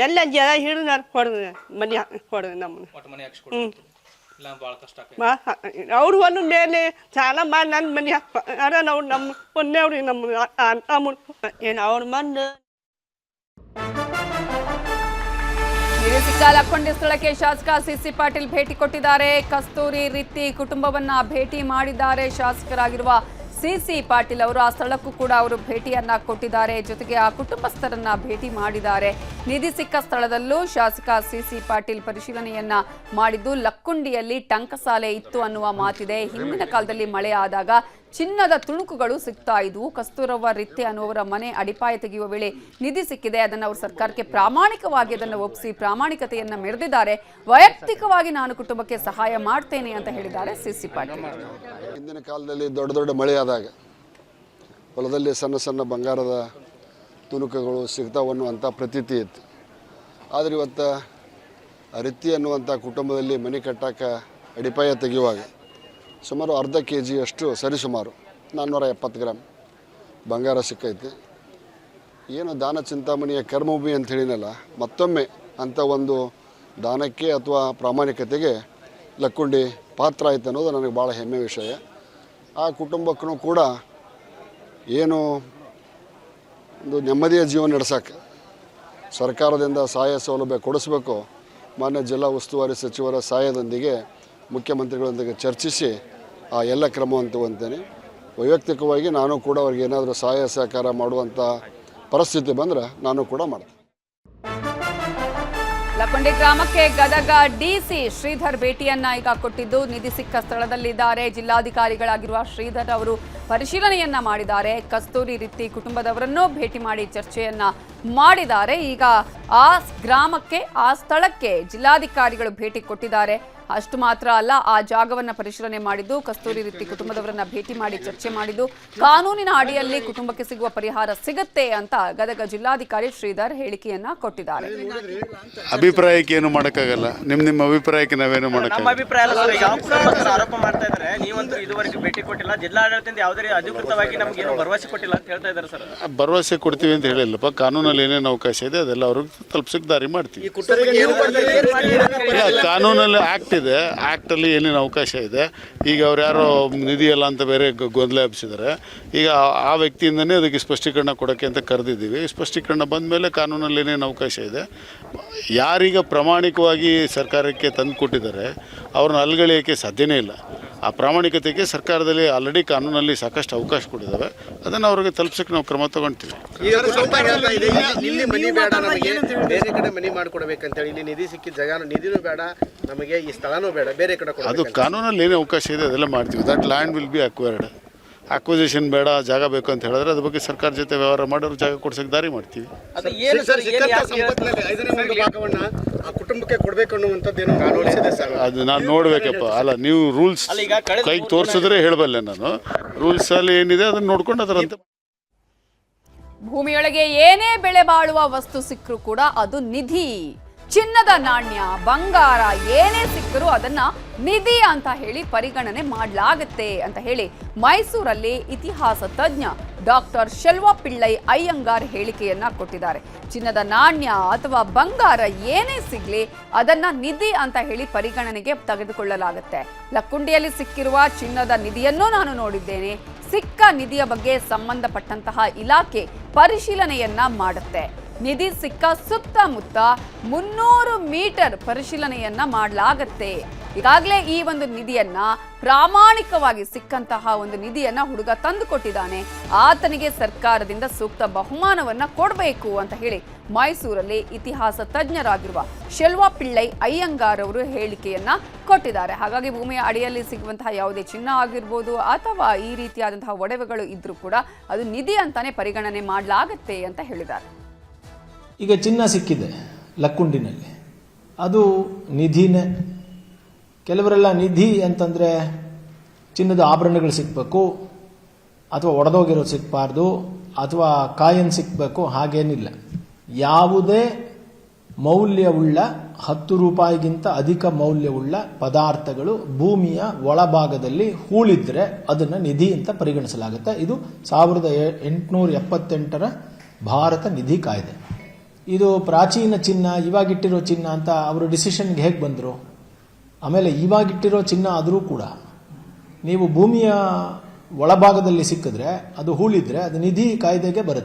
ಎಲ್ಲ ಜನ ಹಿಡಿದಾರ ಕೊಡ್ರಿ ಮನೆ ಹಾಕಿ ಕೊಡ್ರಿ ನಮ್ಮನ್ನ ಅವ್ರು ಒಂದು ಮೇಲೆ ಸಾಲ ಮಾಡಿ ನನ್ನ ಮನೆ ಹಾಕ ನಾವು ನಮ್ಮ ಒಂದೇವ್ರಿ ನಮ್ಮ ಏನು ಅವ್ರ ಬಂದು ಲಕ್ಕೊಂಡಿ ಸ್ಥಳಕ್ಕೆ ಶಾಸಕ ಸಿಸಿ ಪಾಟೀಲ್ ಭೇಟಿ ಕೊಟ್ಟಿದ್ದಾರೆ. ಕಸ್ತೂರಿ ರೀತಿ ಕುಟುಂಬವನ್ನ ಭೇಟಿ ಮಾಡಿದ್ದಾರೆ. ಶಾಸಕರಾಗಿರುವ ಸಿಸಿ ಪಾಟೀಲ್ ಅವರು ಆ ಸ್ಥಳಕ್ಕೂ ಕೂಡ ಅವರು ಭೇಟಿಯನ್ನ ಕೊಟ್ಟಿದ್ದಾರೆ. ಜೊತೆಗೆ ಆ ಕುಟುಂಬಸ್ಥರನ್ನ ಭೇಟಿ ಮಾಡಿದ್ದಾರೆ. ನಿಧಿ ಸಿಕ್ಕ ಸ್ಥಳದಲ್ಲೂ ಶಾಸಕ ಸಿಸಿ ಪಾಟೀಲ್ ಪರಿಶೀಲನೆಯನ್ನ ಮಾಡಿದ್ದು ಲಕ್ಕುಂಡಿಯಲ್ಲಿ ಟಂಕಸಾಲೆ ಇತ್ತು ಅನ್ನುವ ಮಾತಿದೆ. ಹಿಂದಿನ ಕಾಲದಲ್ಲಿ ಮಳೆ ಆದಾಗ ಚಿನ್ನದ ತುಣುಕುಗಳು ಸಿಗ್ತಾ ಇದ್ವು. ಕಸ್ತೂರವ್ವ ರಿತ್ತೆ ಅನ್ನುವರ ಮನೆ ಅಡಿಪಾಯ ತೆಗೆಯುವ ವೇಳೆ ನಿಧಿ ಸಿಕ್ಕಿದೆ. ಅದನ್ನು ಅವರು ಸರ್ಕಾರಕ್ಕೆ ಪ್ರಾಮಾಣಿಕವಾಗಿ ಅದನ್ನು ಒಪ್ಪಿಸಿ ಪ್ರಾಮಾಣಿಕತೆಯನ್ನ ಮೆರೆದಿದ್ದಾರೆ. ವೈಯಕ್ತಿಕವಾಗಿ ನಾನು ಕುಟುಂಬಕ್ಕೆ ಸಹಾಯ ಮಾಡ್ತೇನೆ ಅಂತ ಹೇಳಿದ್ದಾರೆ ಸಿಸಿ ಪಾಟೀಲ್. ಹಿಂದಿನ ಕಾಲದಲ್ಲಿ ದೊಡ್ಡ ದೊಡ್ಡ ಮಳೆ ಆದಾಗ ಹೊಲದಲ್ಲಿ ಸಣ್ಣ ಸಣ್ಣ ಬಂಗಾರದ ತುಣುಕುಗಳು ಸಿಗ್ತಾವನ್ನುವಂಥ ಪ್ರತೀತಿ ಇತ್ತು. ಆದರೆ ಇವತ್ತು ರಿತ್ತಿ ಅನ್ನುವಂಥ ಕುಟುಂಬದಲ್ಲಿ ಮನೆ ಕಟ್ಟಕ್ಕೆ ಅಡಿಪಾಯ ತೆಗೆಯುವಾಗ ಸುಮಾರು ಅರ್ಧ kg ಅಷ್ಟು ಸರಿಸುಮಾರು 470 ಗ್ರಾಮ್ ಬಂಗಾರ ಸಿಕ್ಕೈತಿ. ಏನು ದಾನ ಚಿಂತಾಮಣಿಯ ಕರ್ಮಭೂಮಿ ಅಂತ ಹೇಳಿನಲ್ಲ, ಮತ್ತೊಮ್ಮೆ ಅಂಥ ಒಂದು ದಾನಕ್ಕೆ ಅಥವಾ ಪ್ರಾಮಾಣಿಕತೆಗೆ ಲಕ್ಕುಂಡಿ ಪಾತ್ರ ಆಯ್ತು ಅನ್ನೋದು ನನಗೆ ಭಾಳ ಹೆಮ್ಮೆ ವಿಷಯ. ಆ ಕುಟುಂಬಕ್ಕೂ ಕೂಡ ಏನು ಒಂದು ನೆಮ್ಮದಿಯ ಜೀವನ ನಡೆಸೋಕ್ಕೆ ಸರ್ಕಾರದಿಂದ ಸಹಾಯ ಸೌಲಭ್ಯ ಕೊಡಿಸ್ಬೇಕು. ಮಾನ್ಯ ಜಿಲ್ಲಾ ಉಸ್ತುವಾರಿ ಸಚಿವರ ಸಹಾಯದೊಂದಿಗೆ ಮುಖ್ಯಮಂತ್ರಿಗಳೊಂದಿಗೆ ಚರ್ಚಿಸಿ ಆ ಎಲ್ಲ ಕ್ರಮವನ್ನು ತಗೊಳ್ತೇನೆ. ವೈಯಕ್ತಿಕವಾಗಿ ನಾನು ಕೂಡ ಅವ್ರಿಗೆ ಏನಾದರೂ ಸಹಾಯ ಸಹಕಾರ ಮಾಡುವಂಥ ಪರಿಸ್ಥಿತಿ ಬಂದರೆ ನಾನು ಕೂಡ ಮಾಡ್ತೀನಿ. ಲಕ್ಕುಂಡಿ ಗ್ರಾಮಕ್ಕೆ ಗದಗ ಡಿಸಿ ಶ್ರೀಧರ್ ಭೇಟಿಯನ್ನ ಈಗ ಕೊಟ್ಟಿದ್ದು ನಿಧಿ ಸಿಕ್ಕ ಸ್ಥಳದಲ್ಲಿದ್ದಾರೆ. ಜಿಲ್ಲಾಧಿಕಾರಿಗಳಾಗಿರುವ ಶ್ರೀಧರ್ ಅವರು ಪರಿಶೀಲನೆಯನ್ನ ಮಾಡಿದ್ದಾರೆ. ಕಸ್ತೂರಿ ರಿತ್ತಿ ಕುಟುಂಬದವರನ್ನು ಭೇಟಿ ಮಾಡಿ ಚರ್ಚೆಯನ್ನ ಮಾಡಿದ್ದಾರೆ. ಈಗ ಆ ಗ್ರಾಮಕ್ಕೆ ಆ ಸ್ಥಳಕ್ಕೆ ಜಿಲ್ಲಾಧಿಕಾರಿಗಳು ಭೇಟಿ ಕೊಟ್ಟಿದ್ದಾರೆ. ಅಷ್ಟು ಮಾತ್ರ ಅಲ್ಲ, ಆ ಜಾಗವನ್ನ ಪರಿಶೀಲನೆ ಮಾಡಿದ್ದು, ಕಸ್ತೂರಿ ರಿತ್ತಿ ಕುಟುಂಬದವರನ್ನ ಭೇಟಿ ಮಾಡಿ ಚರ್ಚೆ ಮಾಡಿದ್ದು, ಕಾನೂನಿನ ಅಡಿಯಲ್ಲಿ ಕುಟುಂಬಕ್ಕೆ ಸಿಗುವ ಪರಿಹಾರ ಸಿಗುತ್ತೆ ಅಂತ ಗದಗ ಜಿಲ್ಲಾಧಿಕಾರಿ ಶ್ರೀಧರ್ ಹೇಳಿಕೆಯನ್ನ ಕೊಟ್ಟಿದ್ದಾರೆ. ಅಭಿಪ್ರಾಯಕ್ಕೆ ಏನು ಮಾಡೋಕ್ಕಾಗಲ್ಲ. ನಿಮ್ಮ ಅಭಿಪ್ರಾಯಕ್ಕೆ ನಾವೇನು ನಮ್ಮ ಅಭಿಪ್ರಾಯ ಆರೋಪ ಮಾಡ್ತಾ ಇದ್ದಾರೆ. ನೀವಂತೂ ಇದುವರೆಗೆ ಭೇಟಿ ಕೊಟ್ಟಿಲ್ಲ, ಜಿಲ್ಲಾಡಳಿತದಿಂದ ಯಾವುದೇ ಅಧಿಕೃತವಾಗಿ ನಮ್ಗೆ ಏನು ಭರವಸೆ ಕೊಟ್ಟಿಲ್ಲ ಅಂತ ಹೇಳ್ತಾ ಇದ್ದಾರೆ ಸರ್. ಭರವಸೆ ಕೊಡ್ತೀವಿ ಅಂತ ಹೇಳಿಲ್ಲಪ್ಪ. ಕಾನೂನಲ್ಲಿ ಏನೇನು ಅವಕಾಶ ಇದೆ ಅದೆಲ್ಲ ಅವ್ರಿಗೆ ತಲುಪಿಸಕ್ಕೆ ದಾರಿ ಮಾಡ್ತೀವಿ. ಕಾನೂನಲ್ಲಿ ಆಕ್ಟ್ ಇದೆ, ಆ್ಯಕ್ಟಲ್ಲಿ ಏನೇನು ಅವಕಾಶ ಇದೆ. ಈಗ ಅವ್ರು ಯಾರೋ ನಿಧಿ ಅಲ್ಲ ಅಂತ ಬೇರೆ ಗೊಂದಲ ಹಬ್ಬಿಸಿದ್ದಾರೆ. ಈಗ ಆ ವ್ಯಕ್ತಿಯಿಂದನೇ ಅದಕ್ಕೆ ಸ್ಪಷ್ಟೀಕರಣ ಕೊಡೋಕ್ಕೆ ಅಂತ ಕರೆದಿದ್ದೀವಿ. ಸ್ಪಷ್ಟೀಕರಣ ಬಂದ ಮೇಲೆ ಕಾನೂನಲ್ಲಿ ಏನೇನು ಅವಕಾಶ ಇದೆ, ಯಾರೀಗ ಪ್ರಾಮಾಣಿಕವಾಗಿ ಸರ್ಕಾರಕ್ಕೆ ತಂದು ಕೊಟ್ಟಿದ್ದಾರೆ ಅವ್ರನ್ನ ಅಲ್ಗಳೆಯೋಕ್ಕೆ ಸಾಧ್ಯನೇ ಇಲ್ಲ. ಆ ಪ್ರಾಮಾಣಿಕತೆಗೆ ಸರ್ಕಾರದಲ್ಲಿ ಆಲ್ರೆಡಿ ಕಾನೂನಲ್ಲಿ ಸಾಕಷ್ಟು ಅವಕಾಶ ಕೊಟ್ಟಿದ್ದಾವೆ. ಅದನ್ನು ಅವ್ರಿಗೆ ತಲುಪಿಸೋಕೆ ನಾವು ಕ್ರಮ ತಗೊಳ್ತೀವಿ. ಇಲ್ಲಿ ಮನಿ ಬೇಡ, ನಮಗೆ ಬೇರೆ ಕಡೆ ಮನಿ ಮಾಡಿಕೊಡ್ಬೇಕಂತೇಳಿ, ಇಲ್ಲಿ ನಿಧಿ ಸಿಕ್ಕಿದ ಜಾಗ ನಿಧಿನೂ ಬೇಡ, ನಮಗೆ ಈ ಸ್ಥಳನೂ ಬೇಡ, ಬೇರೆ ಕಡೆ ಅದು ಕಾನೂನಲ್ಲಿ ಏನೇ ಅವಕಾಶ ಇದೆ ಅದೆಲ್ಲ ಮಾಡ್ತೀವಿ. That land will be acquired. Acquisition ಬೇಡ, ಜಾಗ ಬೇಕು ಅಂತ ಹೇಳಿದ್ರೆ ಅದ್ರ ಬಗ್ಗೆ ಸರ್ಕಾರ ಜೊತೆ ವ್ಯವಹಾರ ಮಾಡೋರು ಜಾಗ ಕೊಡ್ಸೋಕೆ ದಾರಿ ಮಾಡ್ತೀವಿ. ಕುಟುಂಬಕ್ಕೆ ಕೊಡಬೇಕು ಅನ್ನುವಂಥದ್ದೇನು ಕಾನೂನು ಇದೆ ಸರ್. ಅದು ನಾನು ನೋಡ್ಬೇಕಪ್ಪ. ಅಲ್ಲ, ನೀವು ರೂಲ್ಸ್ ಕೈಗೆ ತೋರಿಸಿದ್ರೆ ಹೇಳಬಲ್ಲೆ ನಾನು. ರೂಲ್ಸಲ್ಲಿ ಏನಿದೆ ಅದನ್ನು ನೋಡ್ಕೊಂಡು ಅದರಂತೆ. ಭೂಮಿಯೊಳಗೆ ಏನೇ ಬೆಲೆ ಬಾಳುವ ವಸ್ತು ಸಿಕ್ಕರೂ ಕೂಡ ಅದು ನಿಧಿ. ಚಿನ್ನದ ನಾಣ್ಯ, ಬಂಗಾರ ಏನೇ ಸಿಕ್ಕರೂ ಅದನ್ನ ನಿಧಿ ಅಂತ ಹೇಳಿ ಪರಿಗಣನೆ ಮಾಡಲಾಗುತ್ತೆ ಅಂತ ಹೇಳಿ ಮೈಸೂರಲ್ಲಿ ಇತಿಹಾಸ ತಜ್ಞ ಡಾಕ್ಟರ್ ಶೆಲ್ವ ಪಿಳ್ಳೈ ಅಯ್ಯಂಗಾರ್ ಹೇಳಿಕೆಯನ್ನ ಕೊಟ್ಟಿದ್ದಾರೆ. ಚಿನ್ನದ ನಾಣ್ಯ ಅಥವಾ ಬಂಗಾರ ಏನೇ ಸಿಗ್ಲಿ ಅದನ್ನ ನಿಧಿ ಅಂತ ಹೇಳಿ ಪರಿಗಣನೆಗೆ ತೆಗೆದುಕೊಳ್ಳಲಾಗುತ್ತೆ. ಲಕ್ಕುಂಡಿಯಲ್ಲಿ ಸಿಕ್ಕಿರುವ ಚಿನ್ನದ ನಿಧಿಯನ್ನು ನಾನು ನೋಡಿದ್ದೇನೆ. ಸಿಕ್ಕ ನಿಧಿಯ ಬಗ್ಗೆ ಸಂಬಂಧಪಟ್ಟಂತಹ ಇಲಾಖೆ ಪರಿಶೀಲನೆಯನ್ನ ಮಾಡುತ್ತೆ. ನಿಧಿ ಸಿಕ್ಕ ಸುತ್ತಮುತ್ತ 300 ಮೀಟರ್ ಪರಿಶೀಲನೆಯನ್ನ ಮಾಡಲಾಗತ್ತೆ. ಈಗಾಗಲೇ ಈ ಒಂದು ನಿಧಿಯನ್ನ ಪ್ರಾಮಾಣಿಕವಾಗಿ ಸಿಕ್ಕಂತಹ ಒಂದು ನಿಧಿಯನ್ನ ಹುಡುಗ ತಂದು ಕೊಟ್ಟಿದ್ದಾನೆ, ಆತನಿಗೆ ಸರ್ಕಾರದಿಂದ ಸೂಕ್ತ ಬಹುಮಾನವನ್ನ ಕೊಡಬೇಕು ಅಂತ ಹೇಳಿ ಮೈಸೂರಲ್ಲಿ ಇತಿಹಾಸ ತಜ್ಞರಾಗಿರುವ ಶೆಲ್ವಾ ಪಿಳ್ಳೈ ಅಯ್ಯಂಗಾರ್ ಅವರು ಹೇಳಿಕೆಯನ್ನ ಕೊಟ್ಟಿದ್ದಾರೆ. ಹಾಗಾಗಿ ಭೂಮಿಯ ಅಡಿಯಲ್ಲಿ ಸಿಗುವಂತಹ ಯಾವುದೇ ಚಿನ್ನ ಆಗಿರ್ಬೋದು ಅಥವಾ ಈ ರೀತಿಯಾದಂತಹ ಒಡವೆಗಳು ಇದ್ರೂ ಕೂಡ ಅದು ನಿಧಿ ಅಂತಾನೆ ಪರಿಗಣನೆ ಮಾಡಲಾಗತ್ತೆ ಅಂತ ಹೇಳಿದ್ದಾರೆ. ಈಗ ಚಿನ್ನ ಸಿಕ್ಕಿದೆ ಲಕ್ಕುಂಡಿನಲ್ಲಿ, ಅದು ನಿಧಿನೇ. ಕೆಲವರೆಲ್ಲ ನಿಧಿ ಅಂತಂದರೆ ಚಿನ್ನದ ಆಭರಣಗಳು ಸಿಕ್ಕಬೇಕು ಅಥವಾ ಒಡೆದೋಗಿರೋದು ಸಿಕ್ಕಬಾರ್ದು ಅಥವಾ ಕಾಯಿನ್ ಸಿಕ್ಕಬೇಕು, ಹಾಗೇನಿಲ್ಲ. ಯಾವುದೇ ಮೌಲ್ಯವುಳ್ಳ 10 ರೂಪಾಯಿಗಿಂತ ಅಧಿಕ ಮೌಲ್ಯವುಳ್ಳ ಪದಾರ್ಥಗಳು ಭೂಮಿಯ ಒಳಭಾಗದಲ್ಲಿ ಹೂಳಿದ್ರೆ ಅದನ್ನು ನಿಧಿ ಅಂತ ಪರಿಗಣಿಸಲಾಗುತ್ತೆ. ಇದು 1878ರ ಭಾರತ ನಿಧಿ ಕಾಯ್ದೆ. ಇದು ಪ್ರಾಚೀನ ಚಿನ್ನ, ಇವಾಗಿಟ್ಟಿರೋ ಚಿನ್ನ ಅಂತ ಅವರು ಡಿಸಿಷನ್ಗೆ ಹೇಗೆ ಬಂದರು? ಆಮೇಲೆ ಇವಾಗಿಟ್ಟಿರೋ ಚಿನ್ನ ಆದರೂ ಕೂಡ ನೀವು ಭೂಮಿಯ ಒಳಭಾಗದಲ್ಲಿ ಸಿಕ್ಕಿದ್ರೆ ಅದು ಹೂಳಿದ್ರೆ ಅದು ನಿಧಿ ಕಾಯ್ದೆಗೆ ಬರುತ್ತೆ.